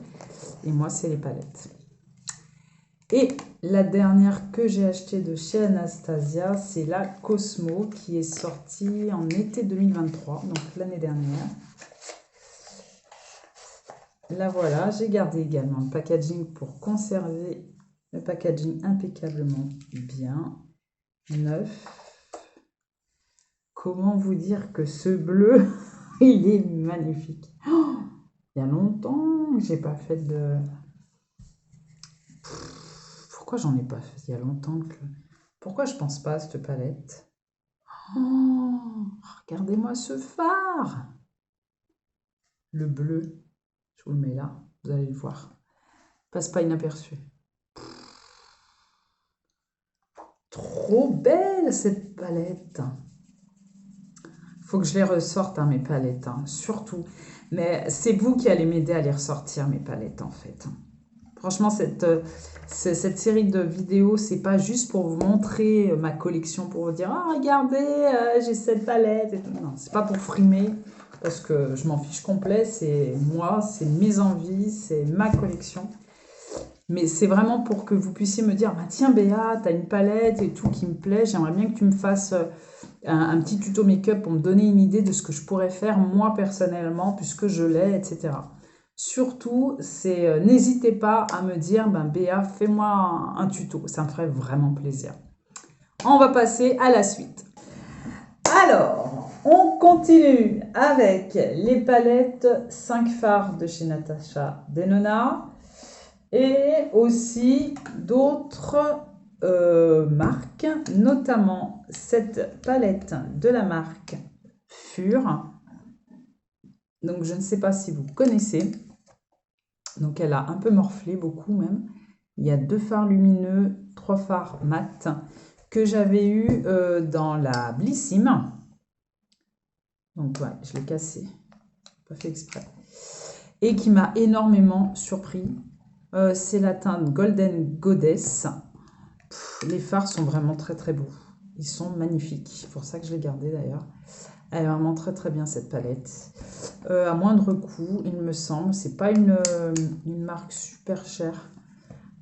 Et moi, c'est les palettes. Et la dernière que j'ai achetée de chez Anastasia, c'est la Cosmo qui est sortie en été 2023, donc l'année dernière. La voilà, j'ai gardé également le packaging pour conserver le packaging impeccablement bien, neuf. Comment vous dire que ce bleu, Il est magnifique. Oh, il y a longtemps que j'ai pas fait de... Pourquoi j'en ai pas fait il y a longtemps que... Pourquoi je pense pas à cette palette? Oh, regardez-moi ce phare. Le bleu. Je vous le mets là. Vous allez le voir. Passe pas inaperçu. Trop belle cette palette. Faut que je les ressorte, hein, mes palettes, hein, surtout. Mais c'est vous qui allez m'aider à les ressortir, mes palettes, en fait. Franchement, cette série de vidéos, c'est pas juste pour vous montrer ma collection, pour vous dire « Ah, regardez, j'ai cette palette. » et tout. Non, c'est pas pour frimer, parce que je m'en fiche complet. C'est moi, c'est mes envies, c'est ma collection. Mais c'est vraiment pour que vous puissiez me dire bah, « Tiens, Béa, t'as une palette et tout qui me plaît. J'aimerais bien que tu me fasses un petit tuto make-up pour me donner une idée de ce que je pourrais faire moi personnellement, puisque je l'ai, etc. » Surtout, n'hésitez pas à me dire ben, « Béa, fais-moi un tuto. » Ça me ferait vraiment plaisir. On va passer à la suite. Alors, on continue avec les palettes 5 fards de chez Natasha Denona. Et aussi d'autres marques, notamment cette palette de la marque Fur. Donc je ne sais pas si vous connaissez. Donc elle a un peu morflé, beaucoup même. Il y a 2 fards lumineux, 3 fards mat que j'avais eu dans la Blissim. Donc ouais, je l'ai cassé, pas fait exprès. Et qui m'a énormément surpris. C'est la teinte Golden Goddess. Les fards sont vraiment très très beaux. Ils sont magnifiques. C'est pour ça que je l'ai gardé d'ailleurs. Elle est vraiment très très bien cette palette. À moindre coût, il me semble. C'est pas une marque super chère.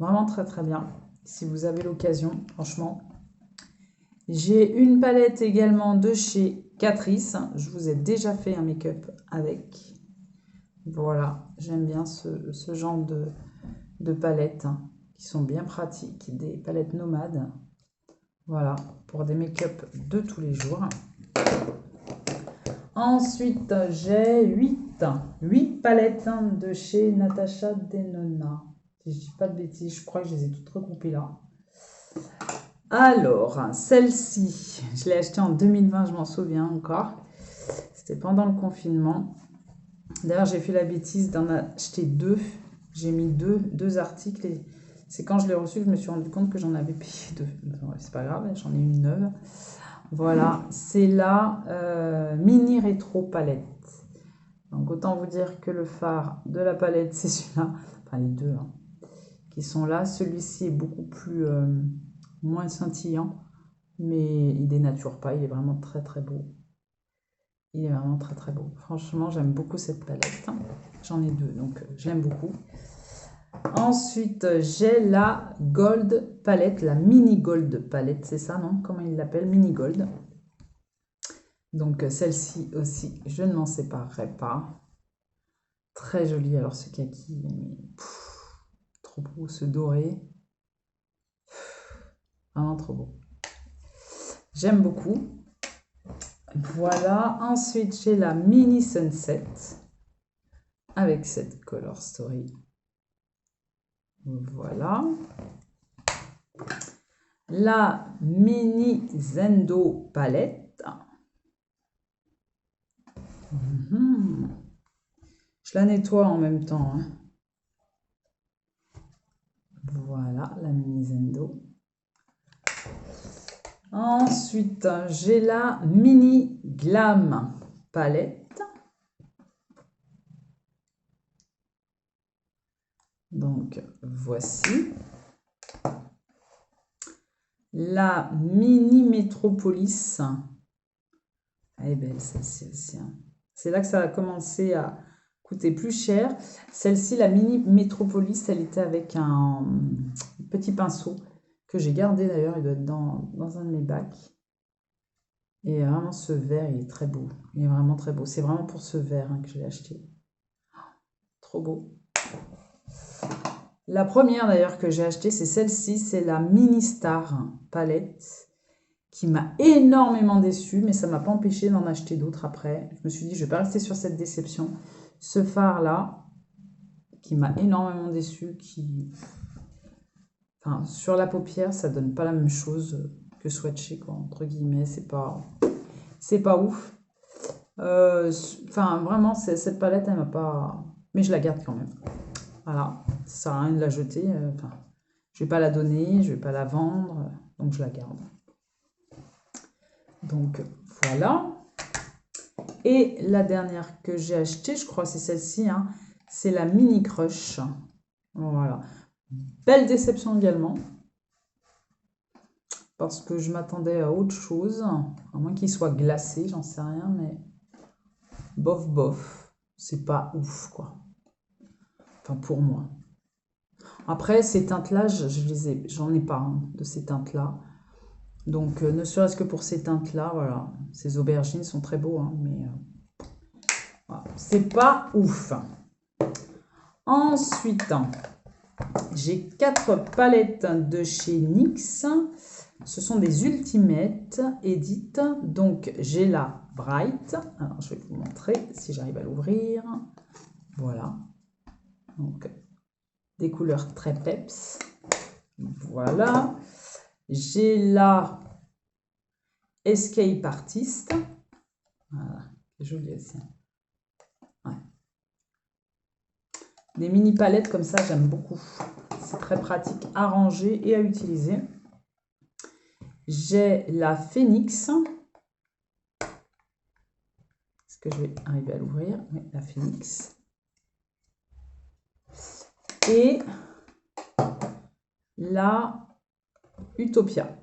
Vraiment très très bien. Si vous avez l'occasion, franchement. J'ai une palette également de chez Catrice. Je vous ai déjà fait un make-up avec. Voilà, j'aime bien ce genre de palettes hein, qui sont bien pratiques, des palettes nomades. Voilà, pour des make-up de tous les jours. Ensuite, j'ai 8 palettes de chez Natasha Denona. Si je dis pas de bêtises, je crois que je les ai toutes regroupées là. Alors, celle-ci, je l'ai achetée en 2020, je m'en souviens encore. C'était pendant le confinement. D'ailleurs, j'ai fait la bêtise d'en acheter 2. J'ai mis deux articles et c'est quand je l'ai reçu que je me suis rendu compte que j'en avais payé 2. C'est pas grave, j'en ai une neuve. Voilà, c'est la mini rétro palette. Donc autant vous dire que le phare de la palette, c'est celui-là. Enfin les deux hein, qui sont là. Celui-ci est beaucoup plus moins scintillant, mais il dénature pas. Il est vraiment très très beau. Il est vraiment très très beau. Franchement, j'aime beaucoup cette palette. J'en ai 2, donc je l'aime beaucoup. Ensuite, j'ai la Gold Palette, la Mini Gold Palette, c'est ça, non? Comment il l'appelle? Mini Gold. Donc celle-ci aussi, je ne m'en séparerai pas. Très jolie, alors ce kaki, trop beau, ce doré. Vraiment trop beau. J'aime beaucoup. Voilà, ensuite j'ai la Mini Sunset avec cette Color Story. Voilà. La Mini Zendo Palette. Je la nettoie en même temps. Hein. Voilà, la Mini Zendo. Ensuite, j'ai la Mini Glam Palette. Donc, voici. La Mini Métropolis. Elle est belle celle-ci aussi. Hein. C'est là que ça a commencé à coûter plus cher. Celle-ci, la Mini Métropolis, elle était avec un petit pinceau que j'ai gardé d'ailleurs. Il doit être dans un de mes bacs. Et vraiment, ce vert, il est très beau. Il est vraiment très beau. C'est vraiment pour ce vert hein, que je l'ai acheté. Trop beau. La première d'ailleurs que j'ai acheté, c'est celle-ci. C'est la Mini Star Palette, qui m'a énormément déçue, mais ça ne m'a pas empêché d'en acheter d'autres après. Je me suis dit, je ne vais pas rester sur cette déception. Ce fard-là, qui m'a énormément déçue, enfin, sur la paupière, ça donne pas la même chose que swatché, quoi, entre guillemets. C'est pas ouf. Enfin, vraiment, cette palette, elle m'a pas... Mais je la garde quand même. Voilà, ça sert à rien de la jeter. Enfin, je vais pas la donner, je vais pas la vendre, donc je la garde. Donc voilà. Et la dernière que j'ai achetée, je crois c'est celle-ci, hein, c'est la Mini Crush. Voilà. Belle déception également. Parce que je m'attendais à autre chose. À moins qu'il soit glacé, j'en sais rien, mais bof bof. C'est pas ouf, quoi. Enfin, pour moi. Après, ces teintes-là, j'en ai pas, hein, de ces teintes-là. Donc, ne serait-ce que pour ces teintes-là, voilà. Ces aubergines sont très beaux, hein, mais voilà. C'est pas ouf. Ensuite, j'ai 4 palettes de chez NYX. Ce sont des Ultimate Edit. Donc, j'ai la Bright. Alors, je vais vous montrer si j'arrive à l'ouvrir. Voilà. Donc, des couleurs très peps. Voilà. J'ai la Escape Artist. Voilà. Joli aussi. Ouais. Des mini palettes comme ça, j'aime beaucoup. C'est très pratique à ranger et à utiliser. J'ai la Phoenix. Est-ce que je vais arriver à l'ouvrir? Oui, la Phoenix. Et la Utopia.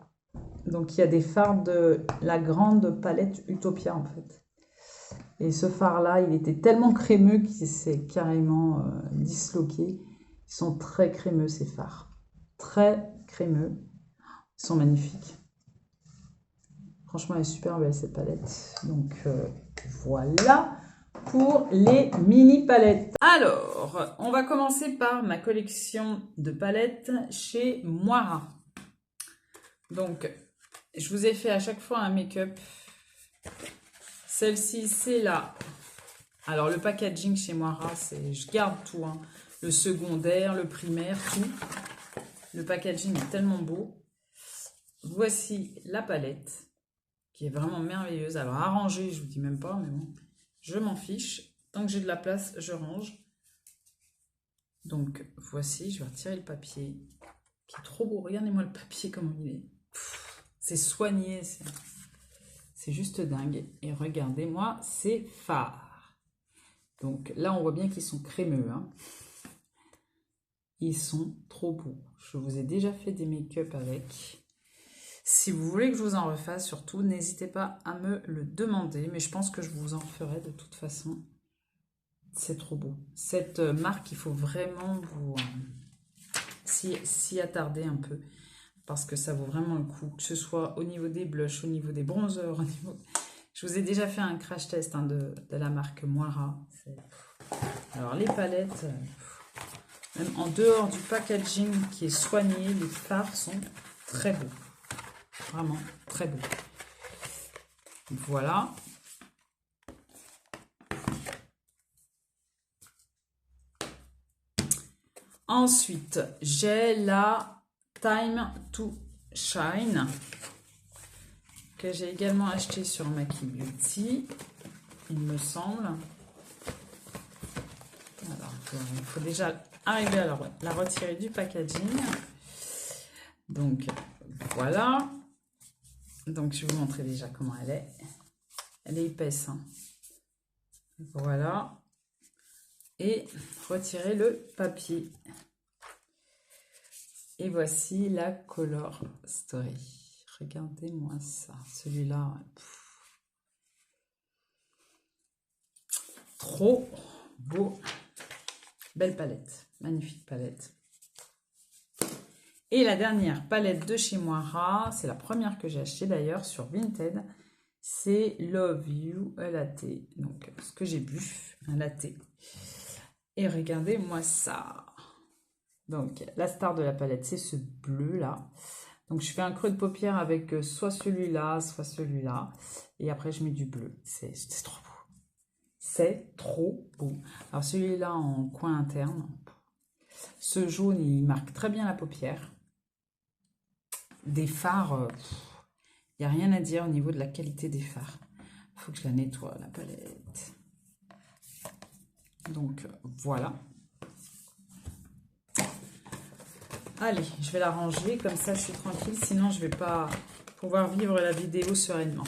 Donc, il y a des fards de la grande palette Utopia, en fait. Et ce fard-là, il était tellement crémeux qu'il s'est carrément disloqué. Ils sont très crémeux, ces fards. Très crémeux. Ils sont magnifiques. Franchement, elle est super belle, cette palette. Donc, voilà pour les mini palettes. Alors, on va commencer par ma collection de palettes chez Moira. Donc, je vous ai fait à chaque fois un make-up. Celle-ci, c'est là. Alors, le packaging chez Moira, c'est... Je garde tout, hein. Le secondaire, le primaire, tout. Le packaging est tellement beau. Voici la palette, qui est vraiment merveilleuse. Alors, à ranger, je vous dis même pas, mais bon, je m'en fiche. Tant que j'ai de la place, je range. Donc, voici, je vais retirer le papier, qui est trop beau. Regardez-moi le papier, comment il est. C'est soigné, c'est juste dingue. Et regardez-moi ces fards. Donc là, on voit bien qu'ils sont crémeux, hein. Ils sont trop beaux. Je vous ai déjà fait des make-up avec. Si vous voulez que je vous en refasse, surtout, n'hésitez pas à me le demander. Mais je pense que je vous en ferai de toute façon. C'est trop beau. Cette marque, il faut vraiment vous s'y attarder un peu. Parce que ça vaut vraiment le coup. Que ce soit au niveau des blushs, au niveau des bronzers, au niveau... Je vous ai déjà fait un crash test, hein, de la marque Moira. Alors les palettes, même en dehors du packaging qui est soigné, les fards sont très beaux. Vraiment très beaux. Voilà. Ensuite, j'ai la Time to Shine, que j'ai également acheté sur Maki Beauty, il me semble. Alors, il faut déjà arriver à la retirer du packaging. Donc, voilà. Donc, je vais vous montrer déjà comment elle est. Elle est épaisse, hein. Voilà. Et retirer le papier. Et voici la Color Story. Regardez-moi ça. Celui-là, trop beau. Belle palette. Magnifique palette. Et la dernière palette de chez Moira, c'est la première que j'ai achetée d'ailleurs sur Vinted. C'est Love You Latte. Donc, ce que j'ai bu, un latte. Et regardez-moi ça. Donc, la star de la palette, c'est ce bleu-là. Donc, je fais un creux de paupière avec soit celui-là, soit celui-là. Et après, je mets du bleu. C'est trop beau. C'est trop beau. Alors, celui-là en coin interne. Ce jaune, il marque très bien la paupière. Des fards, il n'y a rien à dire au niveau de la qualité des fards. Il faut que je la nettoie, la palette. Donc, voilà. Allez, je vais la ranger, comme ça je suis tranquille, sinon je ne vais pas pouvoir vivre la vidéo sereinement.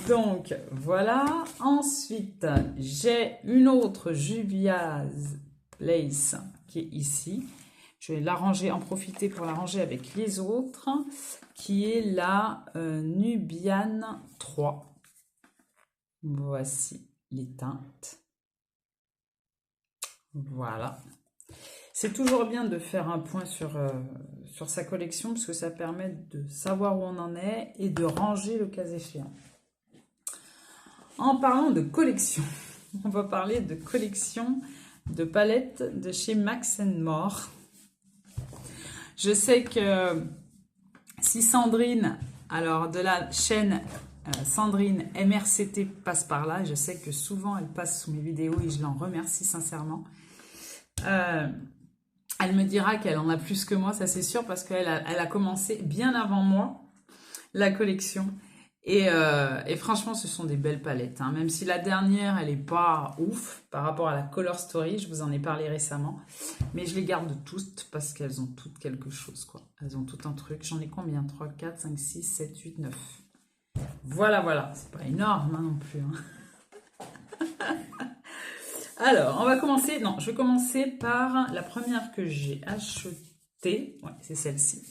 Donc, voilà. Ensuite, j'ai une autre Juvia's Lace qui est ici. Je vais la ranger, en profiter pour la ranger avec les autres, qui est la Nubian 3. Voici les teintes. Voilà. C'est toujours bien de faire un point sur sa collection parce que ça permet de savoir où on en est et de ranger le cas échéant. En parlant de collection, on va parler de collection de palettes de chez Max More. Je sais que si Sandrine, alors de la chaîne Sandrine MRCT passe par là, je sais que souvent elle passe sous mes vidéos et je l'en remercie sincèrement. Elle me dira qu'elle en a plus que moi, ça c'est sûr, parce qu'elle a commencé bien avant moi la collection. Et franchement, ce sont des belles palettes. Hein. Même si la dernière, elle n'est pas ouf par rapport à la Color Story, je vous en ai parlé récemment. Mais je les garde toutes parce qu'elles ont toutes quelque chose, quoi. Elles ont tout un truc. J'en ai combien? 3, 4, 5, 6, 7, 8, 9. Voilà, voilà. C'est pas énorme hein, non plus. Hein. Alors, on va commencer. Non, je vais commencer par la première que j'ai achetée. Ouais, c'est celle-ci.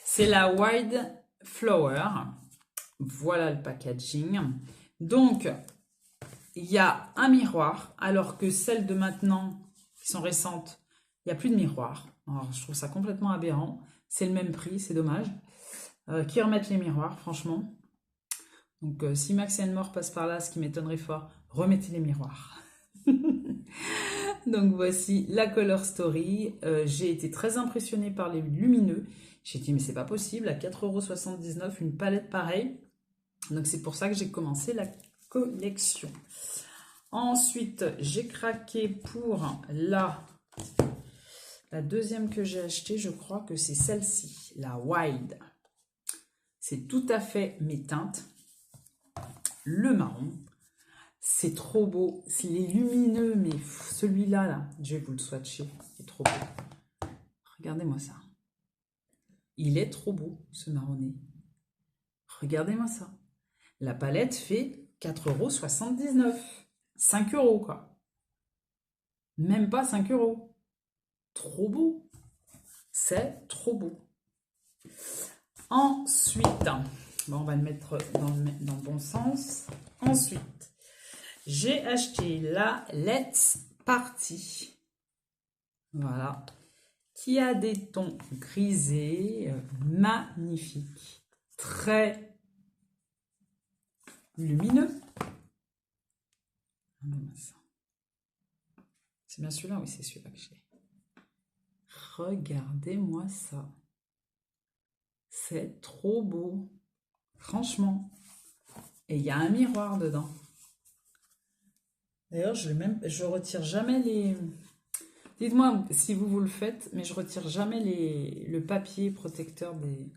C'est la Wild Flower. Voilà le packaging. Donc, il y a un miroir, alors que celles de maintenant, qui sont récentes, il n'y a plus de miroir. Alors, je trouve ça complètement aberrant. C'est le même prix, c'est dommage. Qui remettent les miroirs, franchement. Donc, si Max More passe par là, ce qui m'étonnerait fort, remettez les miroirs. Donc, voici la Color Story. J'ai été très impressionnée par les lumineux. J'ai dit, mais c'est pas possible, à 4,79 € une palette pareille. Donc, c'est pour ça que j'ai commencé la collection. Ensuite, j'ai craqué pour la deuxième que j'ai achetée. Je crois que c'est celle-ci, la Wild. C'est tout à fait mes teintes. Le marron. C'est trop beau. C'est les lumineux, mais celui-là, là, je vais vous le swatcher. C'est trop beau. Regardez-moi ça. Il est trop beau, ce marronné. Regardez-moi ça. La palette fait 4,79 €. 5 € quoi. Même pas 5 €. Trop beau. C'est trop beau. Ensuite, bon, on va le mettre dans le bon sens. Ensuite, j'ai acheté la Let's Party. Voilà. Qui a des tons grisés, magnifiques. Très lumineux. C'est bien celui-là? Oui, c'est celui-là que j'ai. Regardez-moi ça. C'est trop beau. Franchement. Et il y a un miroir dedans. D'ailleurs, je retire jamais les... Dites-moi si vous le faites, mais je retire jamais le papier protecteur des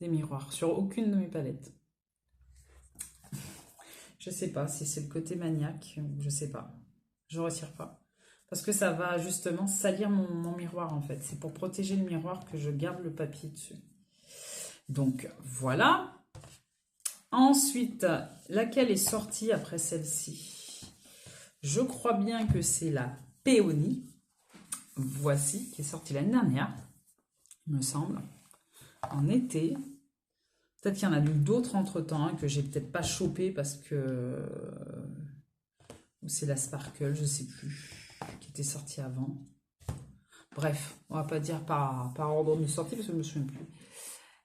miroirs sur aucune de mes palettes. Je sais pas si c'est le côté maniaque, je sais pas. Je retire pas. Parce que ça va justement salir mon miroir en fait. C'est pour protéger le miroir que je garde le papier dessus. Donc voilà. Ensuite, laquelle est sortie après celle-ci? Je crois bien que c'est la Péonie. Voici, qui est sortie l'année dernière, il me semble, en été. Peut-être qu'il y en a eu d'autres entre-temps hein, que j'ai peut-être pas chopé parce que... Ou c'est la Sparkle, je sais plus, qui était sortie avant. Bref, on va pas dire par ordre de sortie parce que je me souviens plus.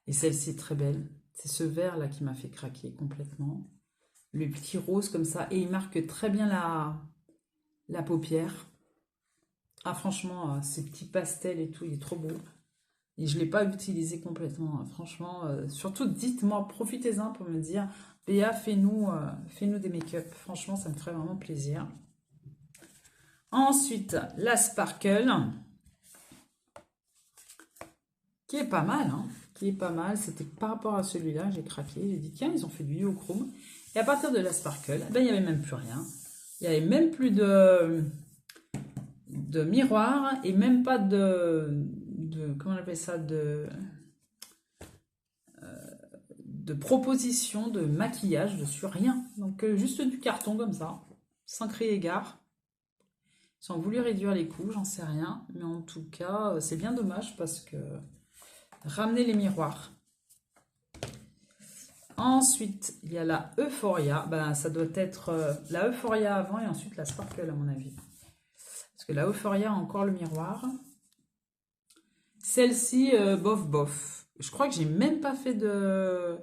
Et celle-ci est très belle. C'est ce vert là qui m'a fait craquer complètement. Le petit rose comme ça. Et il marque très bien la paupière. Ah franchement, ces petits pastels et tout, il est trop beau. Et je ne l'ai pas utilisé complètement, hein. Franchement, surtout dites-moi, profitez-en pour me dire, Béa, fais-nous des make-up. Franchement, ça me ferait vraiment plaisir. Ensuite, la Sparkle, qui est pas mal, hein, qui est pas mal. C'était par rapport à celui-là, j'ai craqué. J'ai dit, tiens, ils ont fait du duochrome. Et à partir de la Sparkle, ben, il n'y avait même plus rien. Il n'y avait même plus de miroir et même pas comment on appelle ça, de proposition de maquillage dessus, rien. Donc juste du carton comme ça, sans crier gare. Ils ont voulu réduire les coûts, j'en sais rien. Mais en tout cas, c'est bien dommage parce que ramener les miroirs. Ensuite, il y a la Euphoria. Ben, ça doit être la Euphoria avant et ensuite la Sparkle à mon avis. Parce que la Euphoria a encore le miroir. Celle-ci, bof bof. Je crois que j'ai même pas fait de...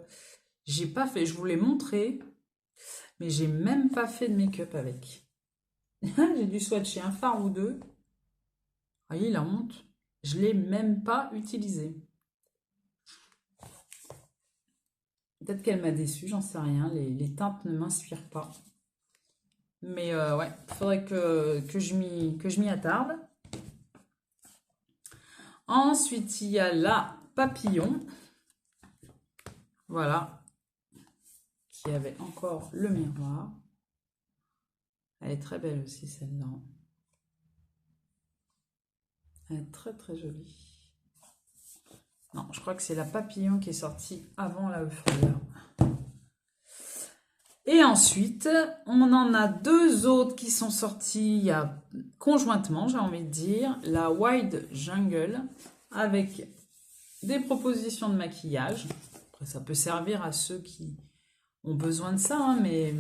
J'ai pas fait, je vous l'ai montré, mais j'ai même pas fait de make-up avec. J'ai dû swatcher un fard ou deux. Ah, il a honte. Je l'ai même pas utilisé. Peut-être qu'elle m'a déçue, j'en sais rien. Les teintes ne m'inspirent pas. Mais ouais, il faudrait que je m'y attarde. Ensuite, il y a la Papillon. Voilà. Qui avait encore le miroir. Elle est très belle aussi, celle-là. Elle est très très jolie. Non, je crois que c'est la Papillon qui est sortie avant la Euphoria. Et ensuite, on en a deux autres qui sont sortis conjointement, j'ai envie de dire. La Wild Jungle, avec des propositions de maquillage. Après, ça peut servir à ceux qui ont besoin de ça, hein, mais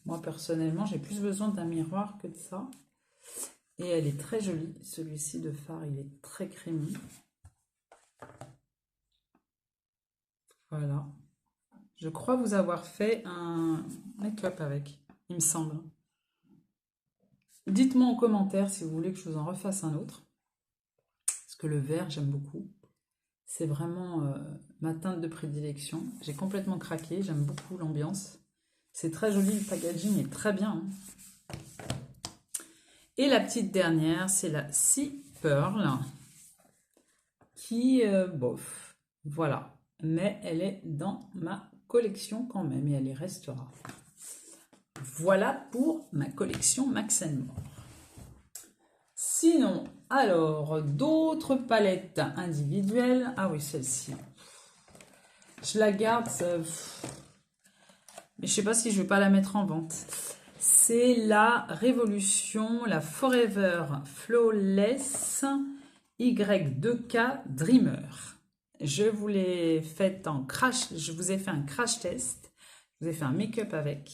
moi, personnellement, j'ai plus besoin d'un miroir que de ça. Et elle est très jolie. Celui-ci de fard, il est très crémeux. Voilà. Je crois vous avoir fait un make-up avec, il me semble. Dites-moi en commentaire si vous voulez que je vous en refasse un autre. Parce que le vert, j'aime beaucoup. C'est vraiment ma teinte de prédilection. J'ai complètement craqué, j'aime beaucoup l'ambiance. C'est très joli, le packaging est très bien, hein. Et la petite dernière, c'est la Sea Pearl. Qui, bof, voilà. Mais elle est dans ma collection quand même et elle y restera. Voilà pour ma collection Max & More. Sinon, alors, d'autres palettes individuelles. Ah oui, celle-ci. Je la garde, mais je sais pas si je vais pas la mettre en vente. C'est la Révolution, la Forever Flawless Y2K Dreamer. Je vous l'ai faite en crash, je vous ai fait un crash test. Je vous ai fait un make-up avec.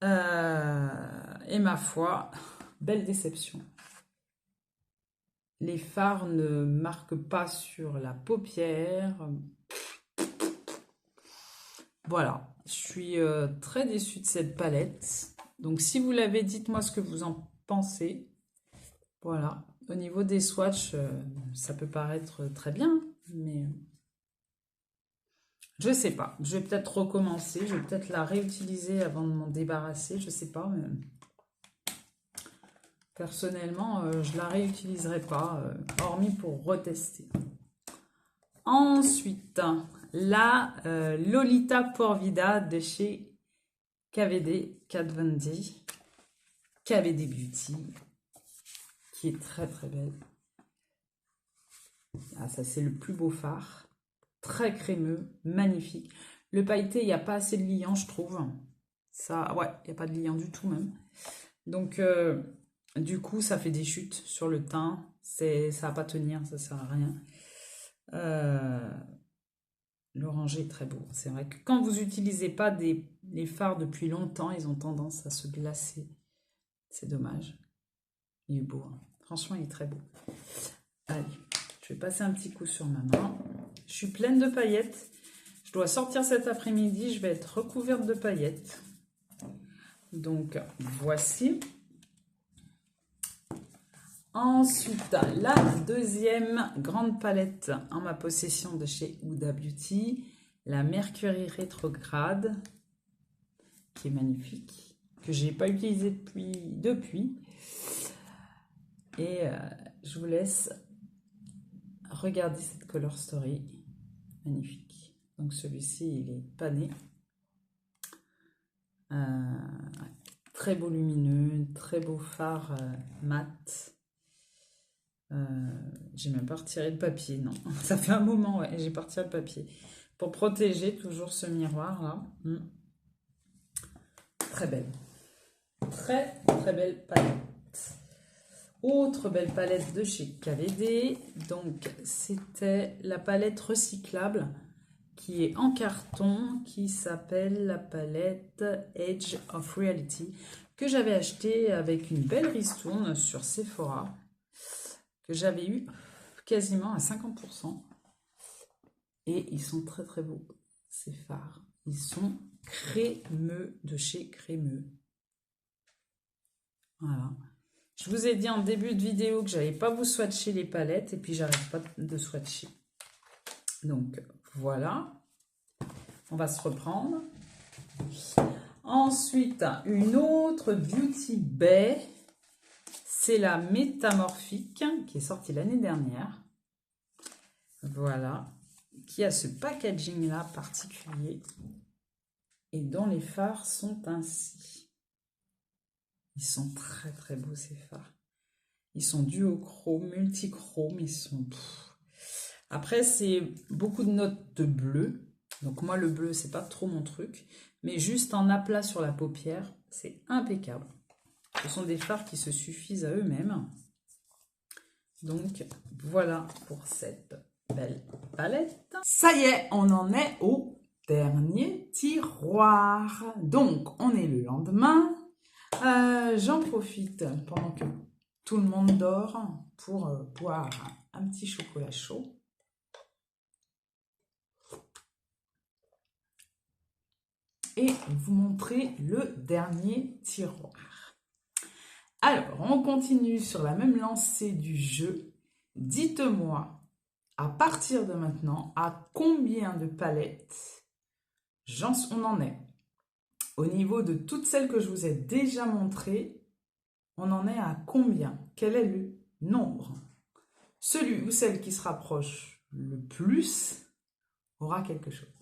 Et ma foi, belle déception. Les fards ne marquent pas sur la paupière. Voilà, je suis très déçue de cette palette. Donc si vous l'avez, dites-moi ce que vous en pensez. Voilà, au niveau des swatchs, ça peut paraître très bien, mais je sais pas. Je vais peut-être recommencer, je vais peut-être la réutiliser avant de m'en débarrasser, je sais pas. Mais... personnellement, je la réutiliserai pas, hormis pour retester. Ensuite, la Lolita Porvida de chez KVD, Kat Von D, KVD Beauty, qui est très très belle. Ah, ça c'est le plus beau fard, très crémeux, magnifique. Le pailleté, il n'y a pas assez de liant, je trouve. Ça, ouais, il n'y a pas de liant du tout même. Donc, du coup, ça fait des chutes sur le teint. Ça va pas tenir, ça sert à rien. L'oranger est très beau. C'est vrai que quand vous n'utilisez pas les fards depuis longtemps, ils ont tendance à se glacer. C'est dommage. Il est beau, hein. Franchement, il est très beau. Allez, je vais passer un petit coup sur ma main. Je suis pleine de paillettes. Je dois sortir cet après-midi. Je vais être recouverte de paillettes. Donc, voici. Ensuite, la deuxième grande palette en ma possession de chez Huda Beauty, la Mercury rétrograde, qui est magnifique, que je n'ai pas utilisée depuis. Et je vous laisse regarder cette color story, magnifique. Donc celui-ci, il est pané. Très beau lumineux, très beau phare mat. J'ai même pas retiré le papier, non. Ça fait un moment, ouais, j'ai pas retiré le papier. Pour protéger toujours ce miroir là. Très belle. Très très belle palette. Autre belle palette de chez KVD. Donc c'était la palette recyclable qui est en carton, qui s'appelle la palette Edge of Reality, que j'avais acheté avec une belle ristourne sur Sephora, que j'avais eu quasiment à 50%. Et ils sont très très beaux, ces fards. Ils sont crémeux, de chez Crémeux. Voilà. Je vous ai dit en début de vidéo que j'allais pas vous swatcher les palettes, et puis j'arrête pas de swatcher. Donc voilà. On va se reprendre. Ensuite, une autre Beauty Bay. C'est la Métamorphique qui est sortie l'année dernière. Voilà. Qui a ce packaging là particulier. Et dont les fards sont ainsi. Ils sont très très beaux ces fards. Ils sont duochrome, multichrome. Ils sont... Après, c'est beaucoup de notes de bleu. Donc moi, le bleu, c'est pas trop mon truc. Mais juste en aplat sur la paupière, c'est impeccable. Ce sont des fards qui se suffisent à eux-mêmes. Donc, voilà pour cette belle palette. Ça y est, on en est au dernier tiroir. Donc, on est le lendemain. J'en profite pendant que tout le monde dort pour boire un petit chocolat chaud. Et vous montrer le dernier tiroir. Alors, on continue sur la même lancée du jeu. Dites-moi, à partir de maintenant, à combien de palettes on en est? Au niveau de toutes celles que je vous ai déjà montrées, on en est à combien? Quel est le nombre? Celui ou celle qui se rapproche le plus aura quelque chose.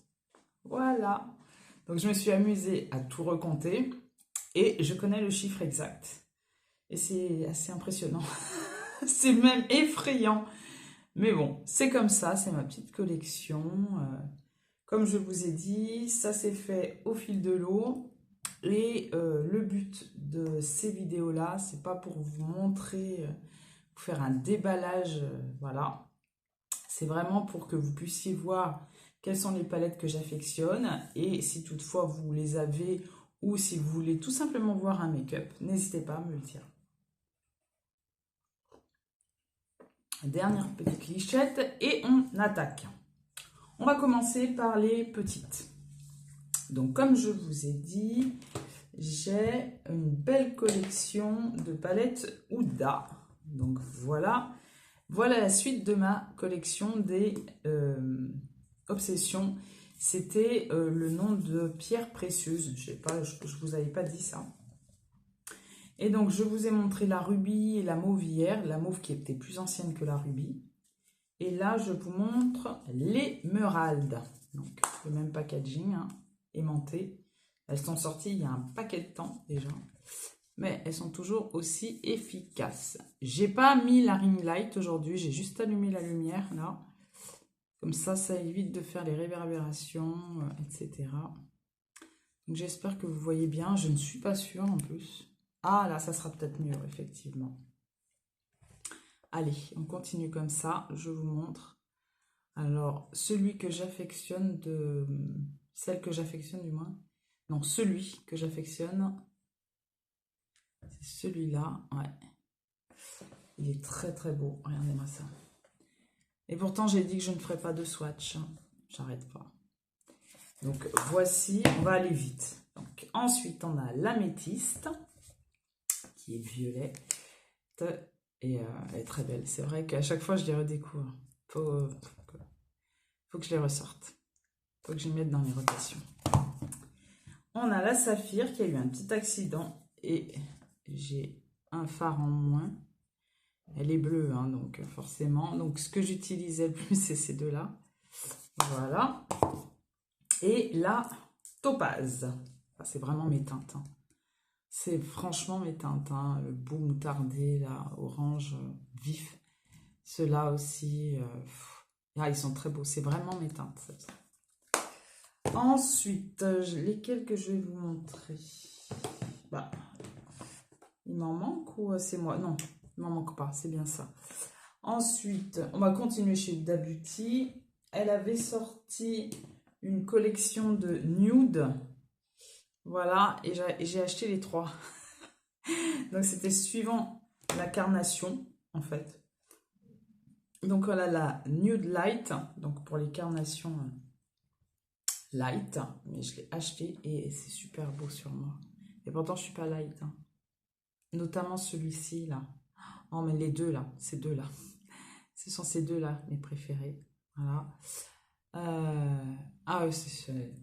Voilà. Donc, je me suis amusée à tout recompter et je connais le chiffre exact. Et c'est assez impressionnant. C'est même effrayant. Mais bon, c'est comme ça, c'est ma petite collection. Comme je vous ai dit, ça s'est fait au fil de l'eau. Et le but de ces vidéos-là, c'est pas pour vous montrer, pour faire un déballage, voilà. C'est vraiment pour que vous puissiez voir quelles sont les palettes que j'affectionne. Et si toutefois vous les avez ou si vous voulez tout simplement voir un make-up, n'hésitez pas à me le dire. Dernière petite lichette et on attaque. On va commencer par les petites. Donc comme je vous ai dit, j'ai une belle collection de palettes Huda. Donc voilà. Voilà la suite de ma collection des Obsessions. C'était le nom de pierres précieuses. Je sais pas, je vous avais pas dit ça. Et donc, je vous ai montré la rubis et la mauve hier. La mauve qui était plus ancienne que la rubis. Et là, je vous montre l'émeraude. Donc, le même packaging, hein, aimanté. Elles sont sorties il y a un paquet de temps déjà. Mais elles sont toujours aussi efficaces. J'ai pas mis la ring light aujourd'hui. J'ai juste allumé la lumière, là. Comme ça évite de faire les réverbérations, etc. Donc, j'espère que vous voyez bien. Je ne suis pas sûre en plus. Ah, là, ça sera peut-être mieux, effectivement. Allez, on continue comme ça. Je vous montre. Alors, celui que j'affectionne celle que j'affectionne du moins. Non, celui que j'affectionne, c'est celui-là. Ouais. Il est très, très beau. Regardez-moi ça. Et pourtant, j'ai dit que je ne ferais pas de swatch. J'arrête pas. Donc, voici. On va aller vite. Donc, ensuite, on a l'améthyste, qui est violette. Et elle est très belle. C'est vrai qu'à chaque fois, je les redécouvre. Faut que je les ressorte. Faut que je les mette dans mes rotations. On a la Saphir qui a eu un petit accident et j'ai un phare en moins. Elle est bleue, hein, donc forcément. Donc ce que j'utilisais le plus, c'est ces deux-là. Voilà. Et la Topaz. C'est vraiment mes teintes. Hein. C'est franchement mes teintes. Hein. Le beau moutardé, là, orange vif. Ceux-là aussi. Ils sont très beaux. C'est vraiment mes teintes. Ensuite, lesquels que je vais vous montrer. Bah, il m'en manque ou c'est moi? Non, il m'en manque pas. C'est bien ça. Ensuite, on va continuer chez Huda Beauty. Elle avait sorti une collection de nude. Voilà, et j'ai acheté les 3. Donc, c'était suivant la carnation, en fait. Donc, voilà la Nude Light. Donc, pour les carnations light. Mais je l'ai acheté et c'est super beau sur moi. Et pourtant, je suis pas light. Hein. Notamment celui-ci, là. Oh, mais les deux, là. Ces deux-là. Ce sont ces deux-là, mes préférés. Voilà. Ah oui, c'est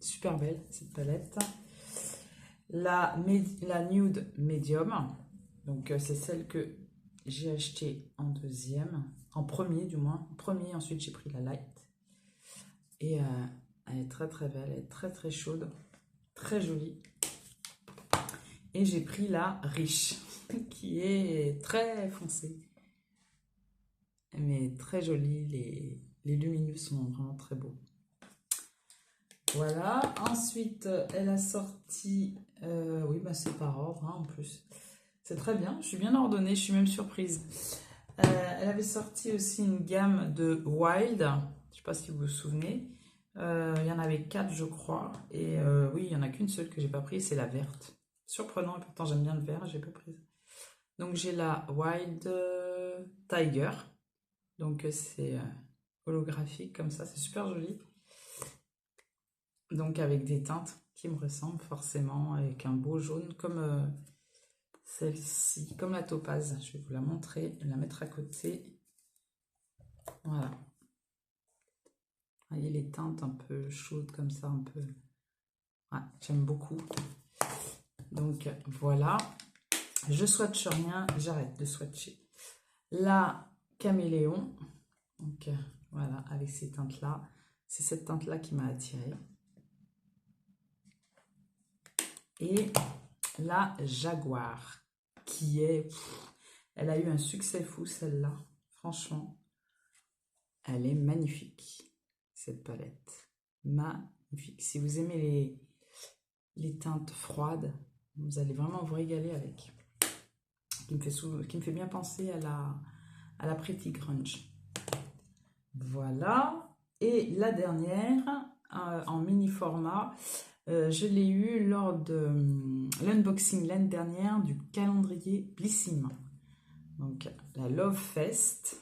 super belle, cette palette. La Nude Medium. Donc, c'est celle que j'ai achetée en deuxième. En premier, du moins. En premier, ensuite, j'ai pris la Light. Et elle est très, très belle. Elle est très, très chaude. Très jolie. Et j'ai pris la Riche, qui est très foncée. Mais très jolie. Les lumineux sont vraiment très beaux. Voilà. Ensuite, elle a sorti... oui, bah c'est par ordre, hein, en plus. C'est très bien. Je suis bien ordonnée. Je suis même surprise. Elle avait sorti aussi une gamme de Wild. Je ne sais pas si vous vous souvenez. Il y en avait 4, je crois. Et oui, il n'y en a qu'une seule que j'ai pas prise. C'est la verte. Surprenant. Et pourtant, j'aime bien le vert. J'ai pas prise. Donc, j'ai la Wild Tiger. Donc, c'est holographique comme ça. C'est super joli. Donc avec des teintes qui me ressemblent forcément, avec un beau jaune comme celle-ci, comme la Topaz. Je vais vous la montrer, la mettre à côté. Voilà. Vous voyez les teintes un peu chaudes comme ça, un peu... Ouais, j'aime beaucoup. Donc voilà. Je swatche rien, j'arrête de swatcher. La Caméléon. Donc voilà, avec ces teintes-là. C'est cette teinte-là qui m'a attirée. Et la Jaguar, qui est... elle a eu un succès fou, celle-là. Franchement, elle est magnifique, cette palette. Magnifique. Si vous aimez les teintes froides, vous allez vraiment vous régaler avec. Qui me fait bien penser à la Pretty Grunge. Voilà. Et la dernière, en mini format... je l'ai eu lors de l'unboxing l'année dernière du calendrier Blissim. Donc la Love Fest,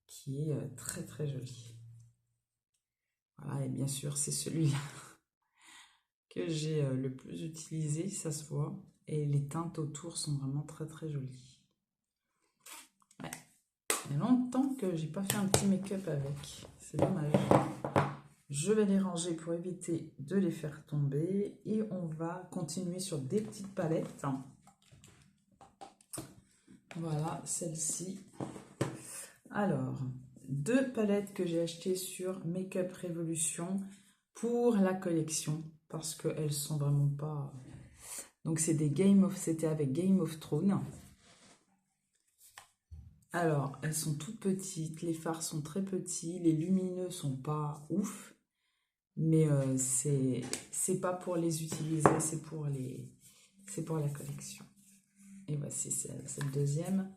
qui est très très joli. Voilà, et bien sûr, c'est celui-là que j'ai le plus utilisé, ça se voit. Et les teintes autour sont vraiment très très jolies. Ouais. Il y a longtemps que j'ai pas fait un petit make-up avec. C'est dommage. Je vais les ranger pour éviter de les faire tomber. Et on va continuer sur des petites palettes. Voilà, celle-ci. Alors, 2 palettes que j'ai achetées sur Makeup Revolution pour la collection. Parce qu'elles sont vraiment pas... Donc, c'était avec Game of Thrones. Alors, elles sont toutes petites. Les fards sont très petits. Les lumineux sont pas ouf. Mais c'est pas pour les utiliser, c'est pour la collection. Et voici cette deuxième.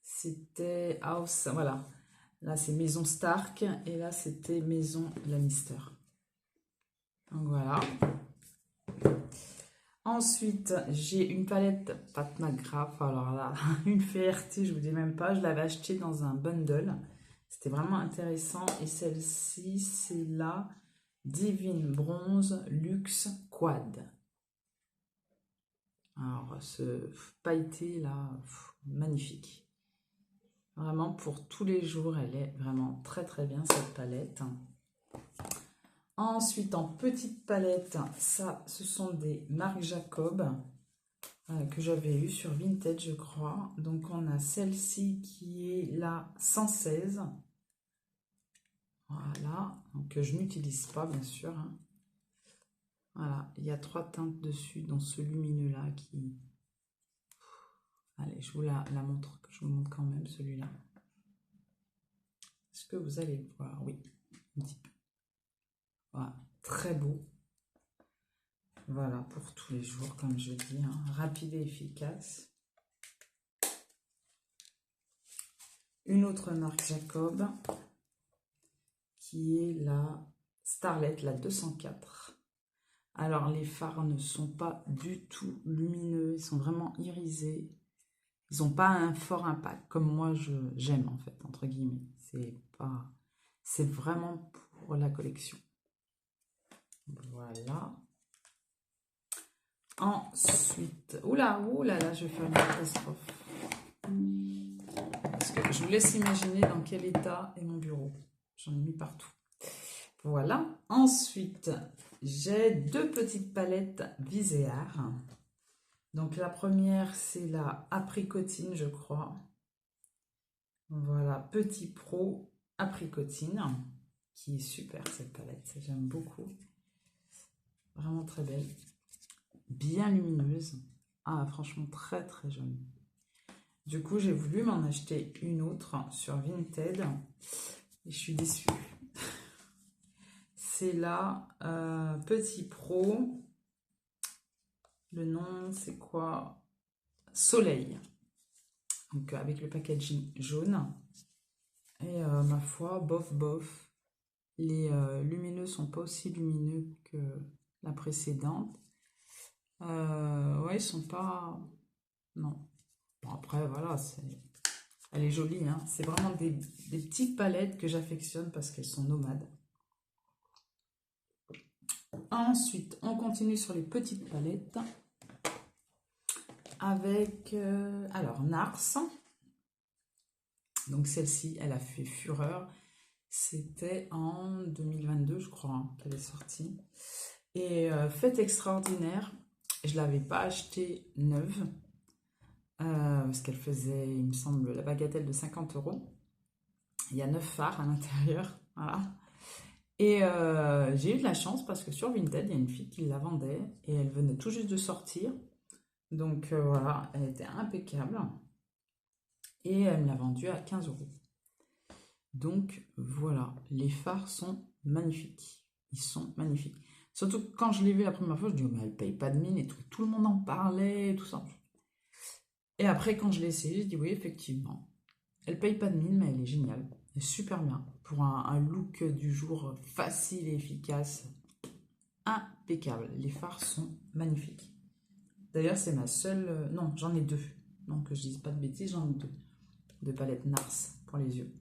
C'était House, voilà. Là, c'est Maison Stark et là, c'était Maison Lannister. Donc voilà. Ensuite, j'ai une palette Pat McGrath. Alors là, une fierté, je vous dis même pas. Je l'avais achetée dans un bundle. C'était vraiment intéressant. Et celle-ci, c'est la Divine Bronze Luxe Quad. Alors alors ce pailleté là, magnifique. Vraiment pour tous les jours, elle est vraiment très très bien cette palette. Ensuite en petite palette, ça ce sont des Marc Jacob que j'avais eu sur Vinted je crois. Donc on a celle-ci qui est la 116. Voilà, donc que je n'utilise pas bien sûr. Hein. Voilà, il y a 3 teintes dessus, dont ce lumineux-là qui... Allez, je vous la montre, je vous montre quand même celui-là. Est-ce que vous allez le voir? Oui, un petit peu. Voilà, très beau. Voilà, pour tous les jours, comme je dis, hein, rapide et efficace. Une autre marque Jacob, qui est la Starlet, la 204. Alors, les fards ne sont pas du tout lumineux, ils sont vraiment irisés. Ils n'ont pas un fort impact, comme moi j'aime en fait, entre guillemets. C'est vraiment pour la collection. Voilà. Ensuite, oula, là, je vais faire une catastrophe. Parce que je vous laisse imaginer dans quel état est mon bureau. J'en ai mis partout. Voilà. Ensuite, j'ai 2 petites palettes Viséart. Donc la première, c'est la apricotine, je crois. Voilà, Petit Pro apricotine, qui est super cette palette, j'aime beaucoup. Vraiment très belle. Bien lumineuse. Ah, franchement, très très jolie. Du coup, j'ai voulu m'en acheter une autre sur Vinted. Et je suis déçue. C'est la Petit Pro. Le nom, c'est quoi? Soleil. Donc, avec le packaging jaune. Et ma foi, bof. Les lumineux sont pas aussi lumineux que la précédente. Ouais, ils sont pas... Non. Bon, après, voilà, elle est jolie. Hein. C'est vraiment des petites palettes que j'affectionne parce qu'elles sont nomades. Ensuite, on continue sur les petites palettes. Avec, alors, Nars. Donc, celle-ci, elle a fait fureur. C'était en 2022, je crois, hein, qu'elle est sortie. Et Fête extraordinaire, je ne l'avais pas achetée neuve. Parce qu'elle faisait, il me semble, la bagatelle de 50 €. Il y a 9 fards à l'intérieur. Voilà. Et j'ai eu de la chance parce que sur Vinted, il y a une fille qui la vendait. Et elle venait tout juste de sortir. Donc voilà, elle était impeccable. Et elle me l'a vendue à 15 €. Donc voilà, les fards sont magnifiques. Ils sont magnifiques. Surtout que quand je l'ai vu la première fois, je me dis, oh, mais elle paye pas de mine et tout. Tout le monde en parlait, tout ça. Et après, quand je l'ai essayé, je dis, oui, effectivement. Elle paye pas de mine, mais elle est géniale. Elle est super bien. Pour un look du jour facile et efficace. Impeccable. Les fards sont magnifiques. D'ailleurs, c'est ma seule... non, j'en ai 2. Donc, je dise pas de bêtises, j'en ai 2. De palettes Nars pour les yeux.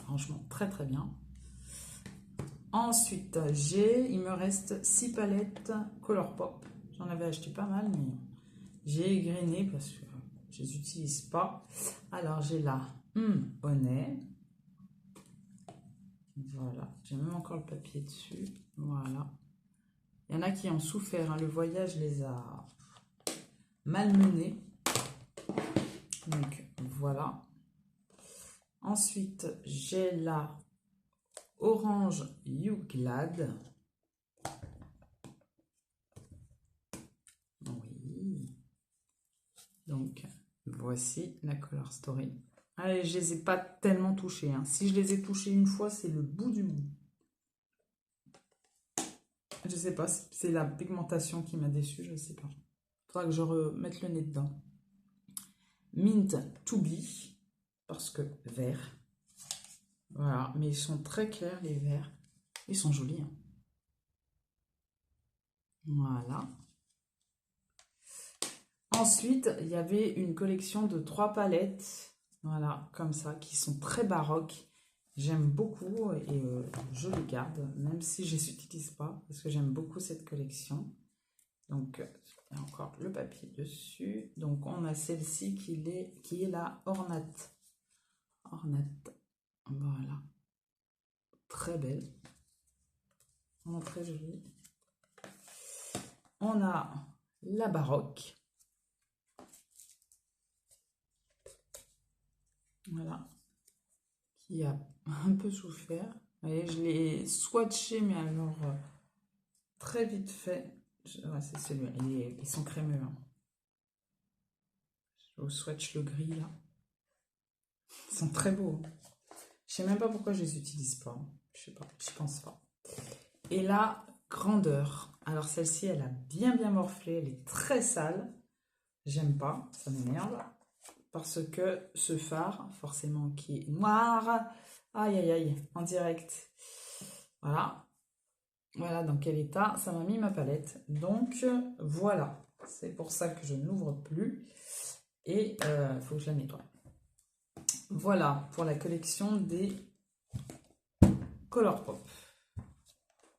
Franchement, très très bien. Ensuite, il me reste 6 palettes Colourpop. J'en avais acheté pas mal, mais j'ai égrené parce que je les utilise pas. Alors, j'ai la Honnet. Voilà, j'ai même encore le papier dessus. Voilà. Il y en a qui ont souffert, hein. Le voyage les a malmenés. Donc, voilà. Ensuite, j'ai la Orange You Glad. Oui. Donc, voici la Color Story. Allez, je les ai pas tellement touchés. Hein. Si je les ai touchés une fois, c'est le bout du bout. Je sais pas, c'est la pigmentation qui m'a déçue, je sais pas. Faudra que je remette le nez dedans. Mint to Be, parce que vert. Voilà, mais ils sont très clairs les verts. Ils sont jolis. Hein. Voilà. Ensuite, il y avait une collection de 3 palettes. Voilà, comme ça, qui sont très baroques. J'aime beaucoup et je les garde, même si je ne les utilise pas, parce que j'aime beaucoup cette collection. Donc, Il y a encore le papier dessus. Donc, on a celle-ci qui est la ornate. Ornate. Voilà. Très belle. Vraiment très jolie. On a la baroque. Voilà. Qui a un peu souffert. Vous voyez, je l'ai swatché, mais alors très vite fait. Ouais, c'est celui-là. Ils sont crémeux. Hein. Je vous swatch le gris là. Ils sont très beaux. Je sais même pas pourquoi je les utilise pas. Je sais pas, je pense pas. Et la grandeur. Alors celle-ci, elle a bien morflé. Elle est très sale. J'aime pas, ça m'énerve. Parce que ce phare, forcément, qui est noir. Aïe, aïe, aïe, en direct. Voilà. Voilà dans quel état ça m'a mis ma palette. Donc, voilà. C'est pour ça que je n'ouvre plus. Et il faut que je la nettoie. Voilà pour la collection des Colourpop.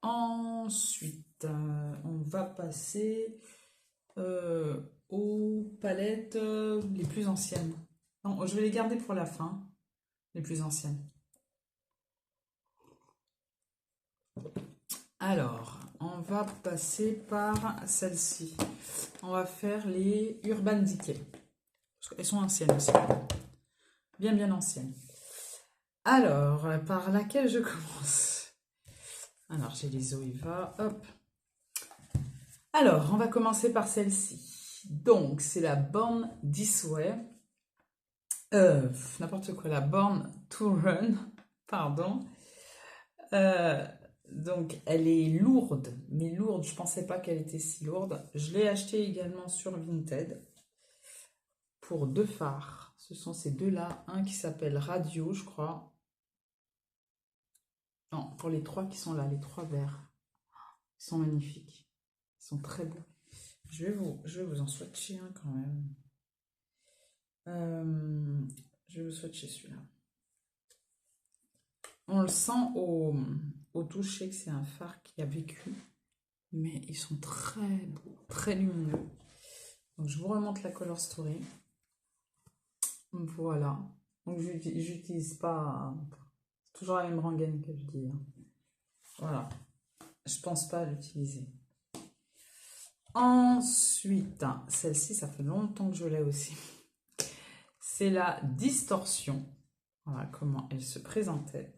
Ensuite, on va passer aux palettes les plus anciennes. Non, je vais les garder pour la fin, les plus anciennes. Alors, on va passer par celle-ci. On va faire les Urban Decay. Parce qu'elles sont anciennes aussi. Bien anciennes. Alors, par laquelle je commence? Alors, j'ai les Zoeva. Hop. Alors, on va commencer par celle-ci. Donc, c'est la Born This Way. N'importe quoi, la Born to Run. Pardon. Donc, elle est lourde, mais lourde, je pensais pas qu'elle était si lourde. Je l'ai achetée également sur Vinted pour 2 fards. Ce sont ces deux-là. Un qui s'appelle Radio, je crois. Non, pour les 3 qui sont là, les 3 verts. Ils sont magnifiques. Ils sont très beaux. Je vais vous en swatcher un quand même. Je vais vous swatcher celui-là. On le sent au toucher que c'est un phare qui a vécu. Mais ils sont très beaux, très lumineux. Donc je vous remonte la Color Story. Voilà. Donc j'utilise pas... C'est toujours la même rengaine que je dis. Hein. Voilà. Je pense pas à l'utiliser. Ensuite, celle-ci, ça fait longtemps que je l'ai aussi. C'est la distorsion. Voilà comment elle se présentait.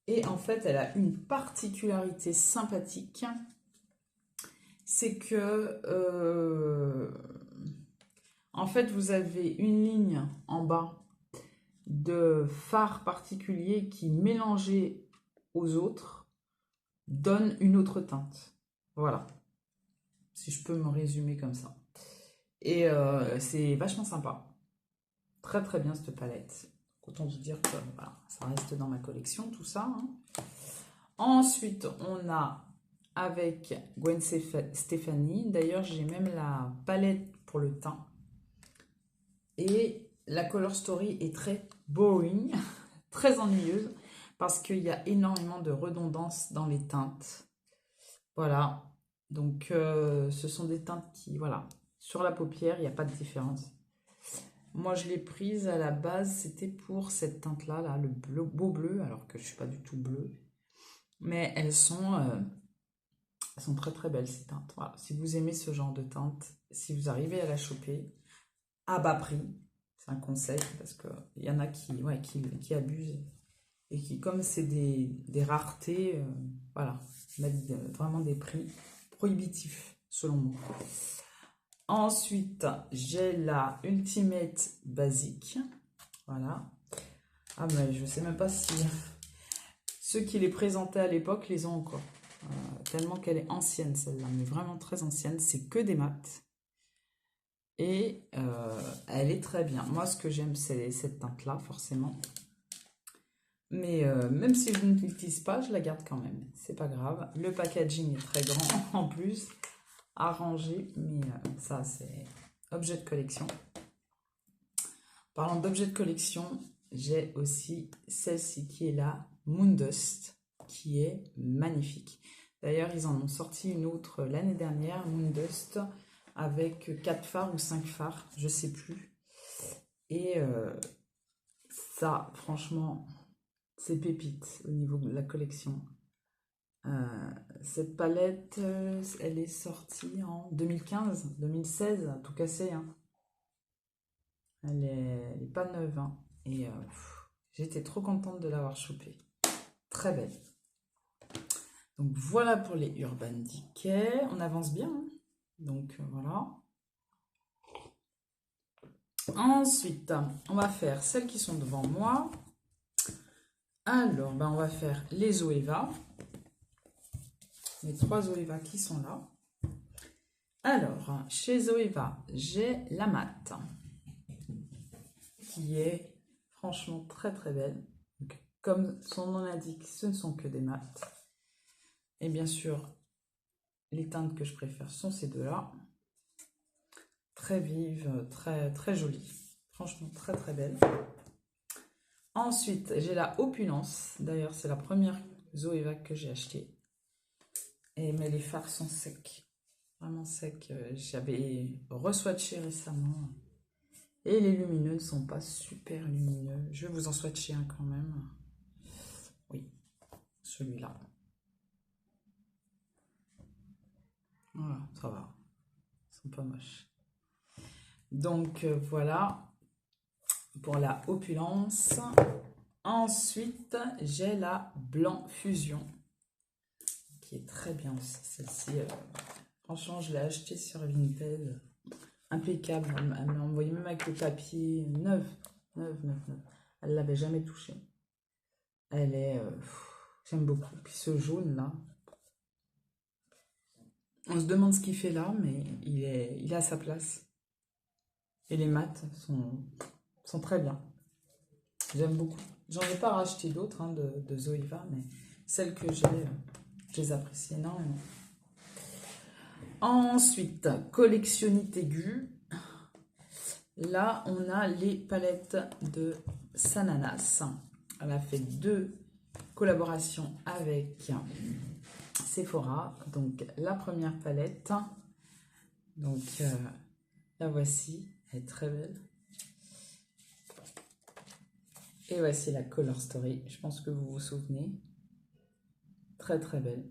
Et en fait, elle a une particularité sympathique. C'est que, en fait, vous avez une ligne en bas de fard particulier qui, mélangé aux autres, donne une autre teinte. Voilà. Si je peux me résumer comme ça. Et c'est vachement sympa. Très bien cette palette. Autant vous dire que voilà, ça reste dans ma collection, tout ça. Hein. Ensuite, on a avec Gwen Stefani. D'ailleurs, j'ai même la palette pour le teint. Et la Color Story est très boring, très ennuyeuse, parce qu'il y a énormément de redondance dans les teintes. Voilà. Donc, ce sont des teintes qui, voilà, sur la paupière, il n'y a pas de différence. Moi, je l'ai prise à la base, c'était pour cette teinte-là, là, le bleu, beau bleu, alors que je ne suis pas du tout bleue. Mais elles sont très belles, ces teintes. Voilà. Si vous aimez ce genre de teinte, si vous arrivez à la choper à bas prix, c'est un conseil, parce qu'il y en a qui abusent. Et qui, comme c'est des raretés, voilà, mettent vraiment des prix prohibitifs, selon moi. Ensuite, j'ai la Ultimate Basique. Voilà. Ah, mais je ne sais même pas si ceux qui les présentaient à l'époque les ont encore. Tellement qu'elle est ancienne, celle-là, mais vraiment très ancienne. C'est que des maths. Et elle est très bien. Moi, ce que j'aime, c'est cette teinte-là, forcément. Mais même si je ne l'utilise pas, je la garde quand même. C'est pas grave. Le packaging est très grand en plus. Arrangé, mais ça c'est objet de collection. Parlant d'objet de collection, j'ai aussi celle-ci qui est la Moondust, qui est magnifique. D'ailleurs, ils en ont sorti une autre l'année dernière, Moondust, avec 4 fards ou 5 fards, je sais plus. Et ça, franchement, c'est pépite au niveau de la collection. Cette palette, elle est sortie en 2015, 2016, tout cassé. Hein. Elle est pas neuve. Hein. Et j'étais trop contente de l'avoir chopée. Très belle. Donc voilà pour les Urban Decay. On avance bien. Hein. Donc voilà. Ensuite, on va faire celles qui sont devant moi. Alors, ben, on va faire les Zoeva. Les 3 Zoeva qui sont là. Alors, chez Zoeva, j'ai la mat. Qui est franchement très très belle. Donc, comme son nom l'indique, ce ne sont que des mats. Et bien sûr, les teintes que je préfère sont ces deux-là. Très vives, très, très jolies. Franchement, très très belle. Ensuite, j'ai la Opulence. D'ailleurs, c'est la première Zoeva que j'ai achetée. Mais les fards sont secs. Vraiment secs. J'avais re-swatché récemment. Et les lumineux ne sont pas super lumineux. Je vais vous en swatcher un quand même. Oui, celui-là. Voilà, ça va. Ils sont pas moches. Donc voilà pour la Opulence. Ensuite, j'ai la Blanc Fusion qui est très bien aussi. Celle-ci, franchement, je l'ai achetée sur Vinted. Impeccable. Elle me l'a envoyé même avec le papier neuf. Elle l'avait jamais touché. Elle est... j'aime beaucoup. Puis ce jaune là. On se demande ce qu'il fait là, mais il est à sa place. Et les mats sont très bien. J'aime beaucoup. J'en ai pas racheté d'autres hein, de Zoeva, mais celles que j'ai, je les apprécie énormément. Ensuite, collectionnite aiguë. Là, on a les palettes de Sananas. Elle a fait 2 collaborations avec Sephora. Donc, la première palette. Donc, la voici. Elle est très belle. Et voici la Color Story. Je pense que vous vous souvenez. Très, très belle.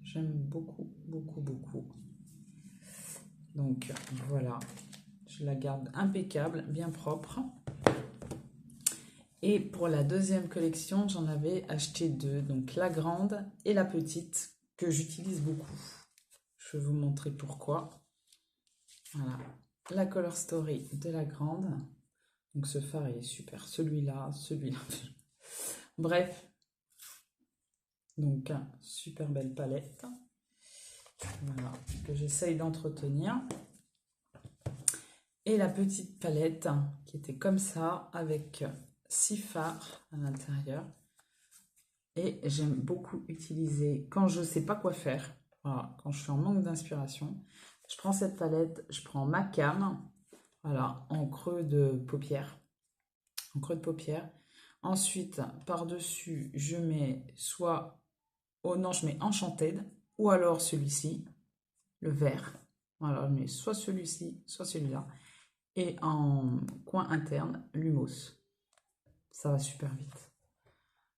J'aime beaucoup, beaucoup, beaucoup. Donc, voilà. Je la garde impeccable, bien propre. Et pour la deuxième collection, j'en avais acheté 2. Donc, la grande et la petite, que j'utilise beaucoup. Je vais vous montrer pourquoi. Voilà. La Color Story de la grande. Donc, ce phare, il est super. Celui-là, celui-là. Bref. Donc, super belle palette. Voilà, que j'essaye d'entretenir. Et la petite palette qui était comme ça, avec 6 fards à l'intérieur. Et j'aime beaucoup utiliser quand je ne sais pas quoi faire. Voilà, quand je suis en manque d'inspiration. Je prends cette palette, je prends ma cam. Voilà, en creux de paupière. En creux de paupière. Ensuite, par-dessus, je mets soit... Oh non, je mets Enchanted. Ou alors celui-ci, le vert. Voilà, je mets soit celui-ci, soit celui-là. Et en coin interne, l'Humos. Ça va super vite.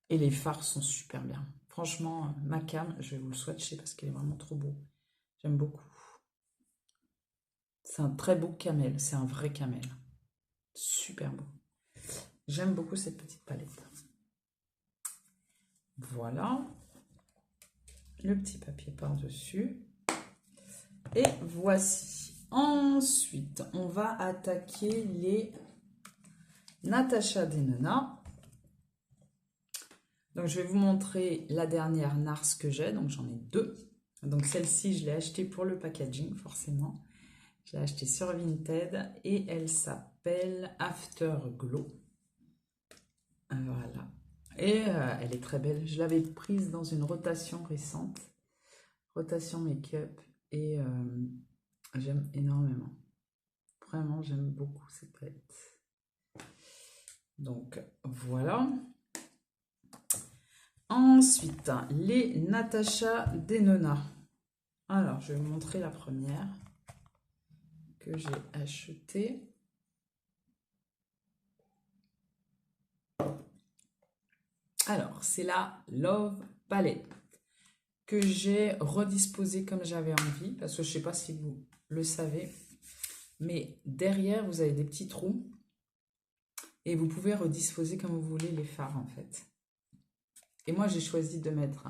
Et les fards sont super bien. Franchement, ma cam, je vais vous le swatcher parce qu'il est vraiment trop beau. J'aime beaucoup. C'est un très beau camel. C'est un vrai camel. Super beau. J'aime beaucoup cette petite palette. Voilà. Le petit papier par-dessus. Et voici. Ensuite, on va attaquer les Natasha Denona. Donc, je vais vous montrer la dernière NARS que j'ai. Donc, j'en ai 2. Donc, celle-ci, je l'ai achetée pour le packaging, forcément. Je l'ai achetée sur Vinted et elle s'appelle Afterglow. Voilà. Et elle est très belle. Je l'avais prise dans une rotation récente. Rotation make-up. Et j'aime énormément. Vraiment, j'aime beaucoup cette palette. Donc, voilà. Ensuite, les Natasha Denona. Alors, je vais vous montrer la première. que j'ai acheté. Alors, c'est la Love Palette que j'ai redisposée comme j'avais envie, parce que je ne sais pas si vous le savez, mais derrière, vous avez des petits trous et vous pouvez redisposer comme vous voulez les fards en fait. Et moi, j'ai choisi de mettre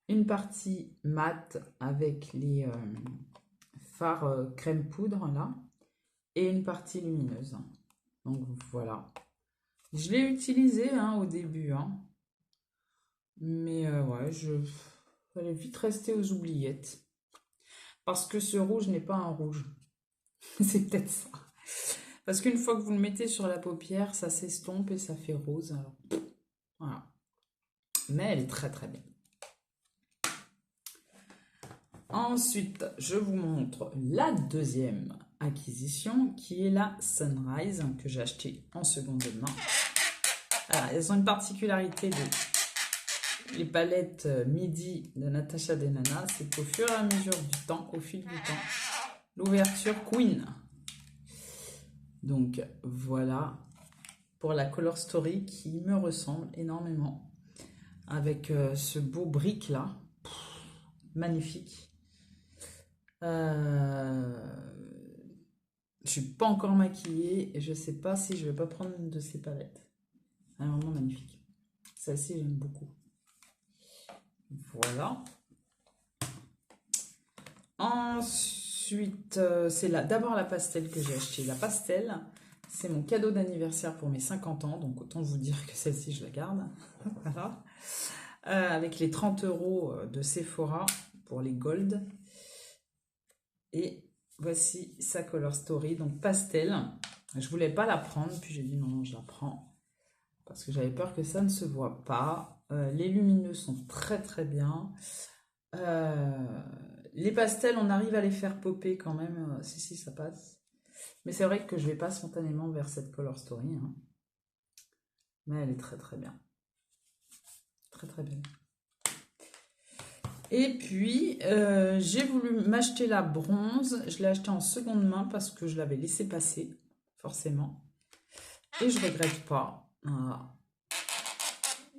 une partie mat avec les fards crème poudre là et une partie lumineuse. Donc voilà. Je l'ai utilisé au début, mais ouais, fallait vite rester aux oubliettes. Parce que ce rouge n'est pas un rouge. C'est peut-être ça. Parce qu'une fois que vous le mettez sur la paupière, ça s'estompe et ça fait rose. Alors, voilà. Mais elle est très très bien. Ensuite, je vous montre la deuxième acquisition qui est la Sunrise que j'ai achetée en seconde main. Alors, elles ont une particularité les palettes midi de Natasha Denana, c'est qu'au fur et à mesure du temps, au fil du temps, l'ouverture Queen. Donc voilà pour la Color Story qui me ressemble énormément avec ce beau brick là, magnifique. Je suis pas encore maquillée et je sais pas si je vais pas prendre une de ces palettes. Elle est vraiment magnifique. Celle-ci j'aime beaucoup. Voilà. Ensuite, c'est d'abord la pastel que j'ai acheté. La pastel, c'est mon cadeau d'anniversaire pour mes 50 ans. Donc, autant vous dire que celle-ci, je la garde. Voilà. Avec les 30 € de Sephora pour les gold. Et voici sa Color Story. Donc, pastel. Je voulais pas la prendre. Puis, j'ai dit non, je la prends. Parce que j'avais peur que ça ne se voit pas. Les lumineux sont très, très bien. Les pastels, on arrive à les faire popper quand même. Si, ça passe. Mais c'est vrai que je vais pas spontanément vers cette Color Story. Mais elle est très très bien. Très très belle. Et puis, j'ai voulu m'acheter la bronze. Je l'ai achetée en seconde main parce que je l'avais laissé passer, forcément. Et je regrette pas. Voilà.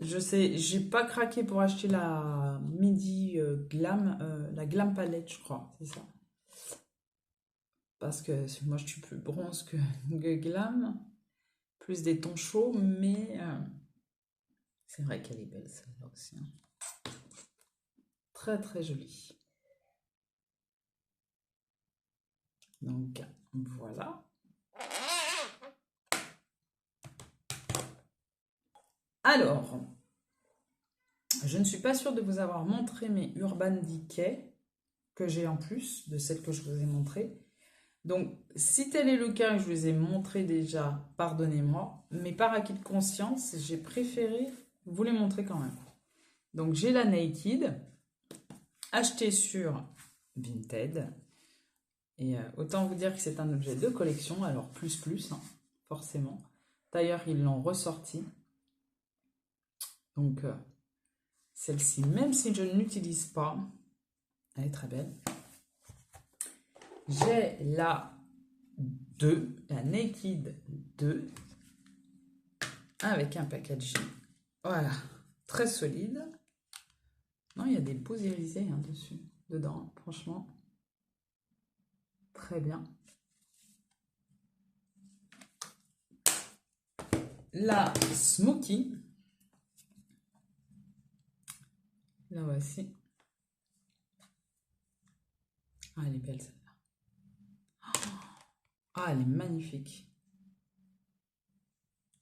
Je sais, j'ai pas craqué pour acheter la Midi Glam, la Glam Palette, je crois, c'est ça. Parce que moi, je suis plus bronze que Glam, plus des tons chauds, mais c'est vrai qu'elle est belle celle-là aussi. Très très jolie. Donc voilà. Alors, je ne suis pas sûre de vous avoir montré mes Urban Decay que j'ai en plus de celles que je vous ai montrées. Donc, si tel est le cas, je vous les ai montrées déjà, pardonnez-moi. Mais par acquis de conscience, j'ai préféré vous les montrer quand même. Donc, j'ai la Naked, achetée sur Vinted. Et autant vous dire que c'est un objet de collection, alors plus, forcément. D'ailleurs, ils l'ont ressorti. Donc, celle-ci, même si je ne l'utilise pas, elle est très belle. J'ai la 2, la Naked 2, avec un packaging, voilà, très solide. Non, il y a des beaux irisés dessus, dedans, franchement, très bien. La Smoky, la voici. Ah, elle est belle celle-là. Ah, elle est magnifique.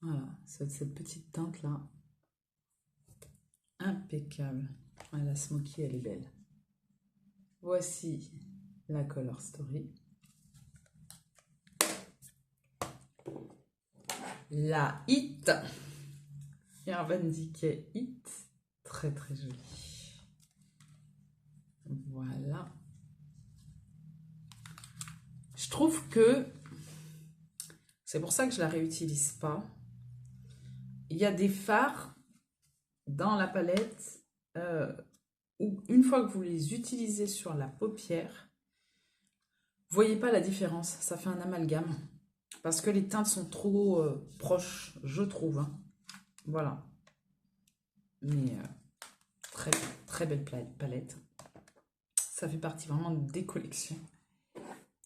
Voilà, cette petite teinte là, impeccable. Ah, la Smoky, elle est belle. Voici la Color Story. La Hit, Urban Decay Hit, très très jolie. Voilà. Je trouve que c'est pour ça que je la réutilise pas. Il y a des fards dans la palette où une fois que vous les utilisez sur la paupière, Vous voyez pas la différence, ça fait un amalgame. Parce que les teintes sont trop proches, je trouve, hein. Voilà. Mais très, très belle palette. Ça fait partie vraiment des collections.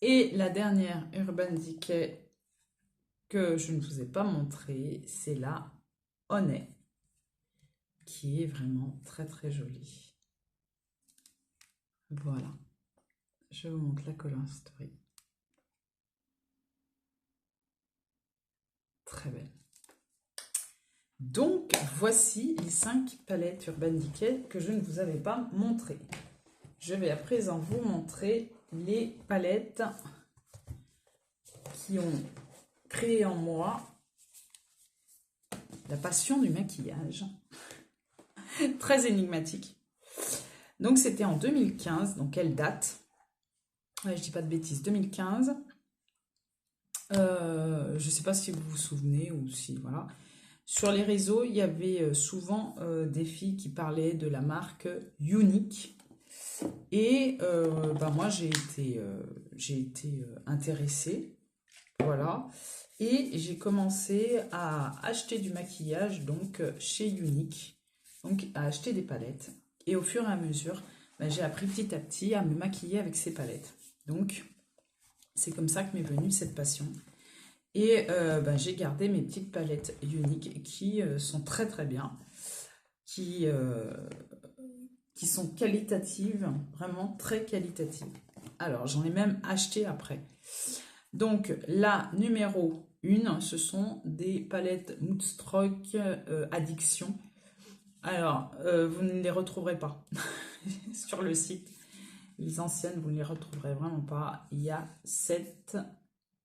Et la dernière Urban Decay que je ne vous ai pas montré, c'est la Honey, qui est vraiment très très jolie. Voilà. Je vous montre la Color Story. Très belle. Donc, voici les 5 palettes Urban Decay que je ne vous avais pas montrées. Je vais à présent vous montrer les palettes qui ont créé en moi la passion du maquillage. Très énigmatique. Donc, c'était en 2015. Donc, elle date. Ouais, je dis pas de bêtises. 2015. Je ne sais pas si vous vous souvenez ou si, voilà. Sur les réseaux, il y avait souvent des filles qui parlaient de la marque Unique. Et moi, j'ai été intéressée. Voilà. Et j'ai commencé à acheter du maquillage donc chez Unique. Donc, à acheter des palettes. Et au fur et à mesure, j'ai appris petit à petit à me maquiller avec ces palettes. Donc, c'est comme ça que m'est venue cette passion. Et j'ai gardé mes petites palettes Unique qui sont très très bien, qui sont qualitatives, vraiment très qualitatives. Alors, j'en ai même acheté après. Donc, la numéro 1, ce sont des palettes Moodstruck Addiction. Alors, vous ne les retrouverez pas sur le site. Les anciennes, vous ne les retrouverez vraiment pas. Il y a 7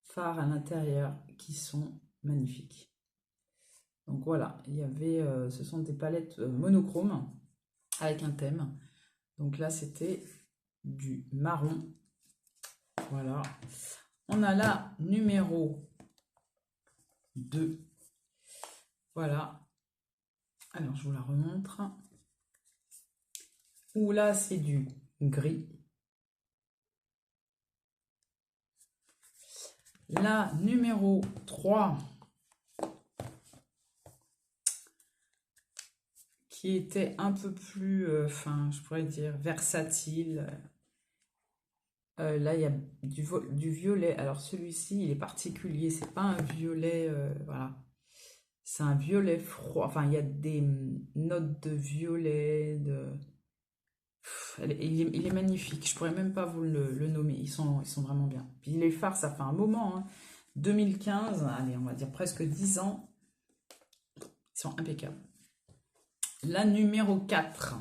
fards à l'intérieur qui sont magnifiques. Donc voilà, il y avait, ce sont des palettes monochromes avec un thème. Donc là, c'était du marron. Voilà. On a la numéro 2. Voilà. Alors, je vous la remontre. Où là, c'est du gris. La numéro 3, qui était un peu plus, je pourrais dire, versatile. Là, il y a du violet. Alors, celui-ci, il est particulier. C'est pas un violet, voilà. C'est un violet froid. Enfin, il y a des notes de violet. Il est magnifique. Je pourrais même pas vous le nommer. Ils sont vraiment bien. Puis les fards, ça fait un moment. Hein. 2015, allez, on va dire presque 10 ans. Ils sont impeccables. La numéro 4.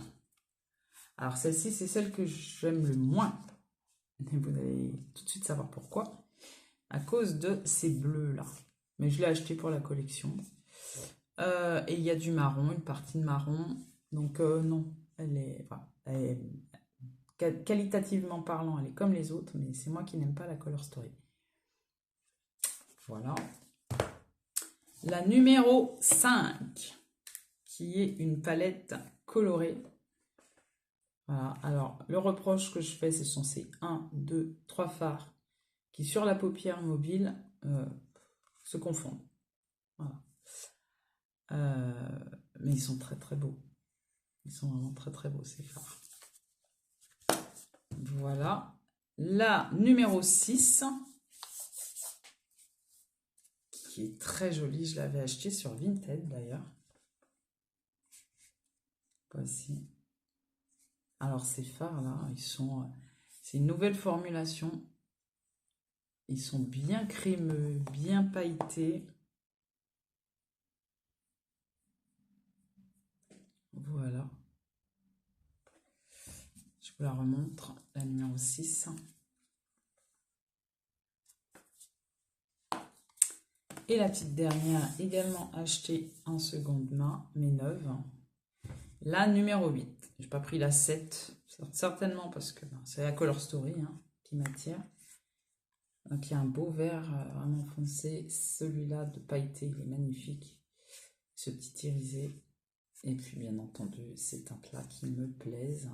Alors, celle-ci, c'est celle que j'aime le moins. Et vous allez tout de suite savoir pourquoi. À cause de ces bleus-là. Mais je l'ai acheté pour la collection. Et il y a du marron, une partie de marron. Donc, non, elle est qualitativement parlant, elle est comme les autres, mais c'est moi qui n'aime pas la Color Story. Voilà. La numéro 5, qui est une palette colorée. Voilà. Alors, le reproche que je fais, ce sont ces 1, 2, 3 fards qui, sur la paupière mobile, se confondent. Voilà. Mais ils sont très très beaux. Ils sont vraiment très très beaux, ces fards. Voilà. La numéro 6, qui est très jolie. Je l'avais acheté sur Vinted d'ailleurs. Voici. Alors ces fards là, c'est une nouvelle formulation. Ils sont bien crémeux, bien pailletés. Voilà. Je vous la remontre, la numéro 6. Et la petite dernière, également achetée en seconde main, mais neuve. La numéro 8. Je n'ai pas pris la 7, certainement parce que c'est la Color Story qui m'attire. Donc il y a un beau vert vraiment foncé. Celui-là de pailleté, il est magnifique. Ce petit irisé. Et puis bien entendu, ces teintes-là qui me plaisent.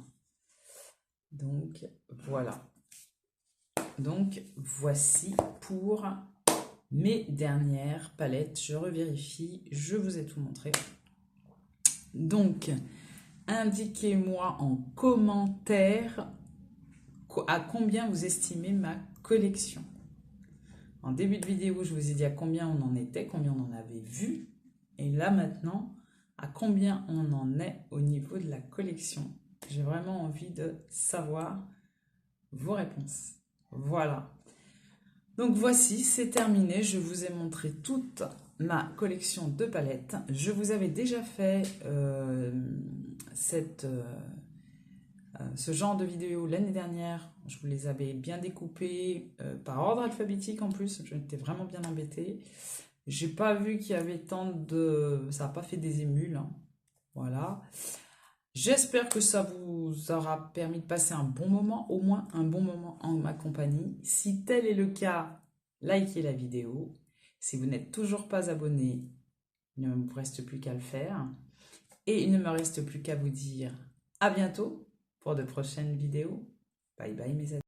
Donc voilà. Donc, voici pour mes dernières palettes. Je revérifie, je vous ai tout montré. Donc, indiquez-moi en commentaire à combien vous estimez ma collection. En début de vidéo, je vous ai dit à combien on en était, combien on en avait vu. Et là, maintenant, à combien on en est au niveau de la collection. J'ai vraiment envie de savoir vos réponses. Voilà. Donc voici, c'est terminé. Je vous ai montré toute ma collection de palettes. Je vous avais déjà fait ce genre de vidéo l'année dernière. Je vous les avais bien découpées par ordre alphabétique en plus. J'étais vraiment bien embêtée. J'ai pas vu qu'il y avait tant de... Ça n'a pas fait des émules. Hein. Voilà. J'espère que ça vous aura permis de passer un bon moment, au moins un bon moment en ma compagnie. Si tel est le cas, likez la vidéo. Si vous n'êtes toujours pas abonné, il ne me reste plus qu'à le faire. Et il ne me reste plus qu'à vous dire à bientôt pour de prochaines vidéos. Bye bye mes amis.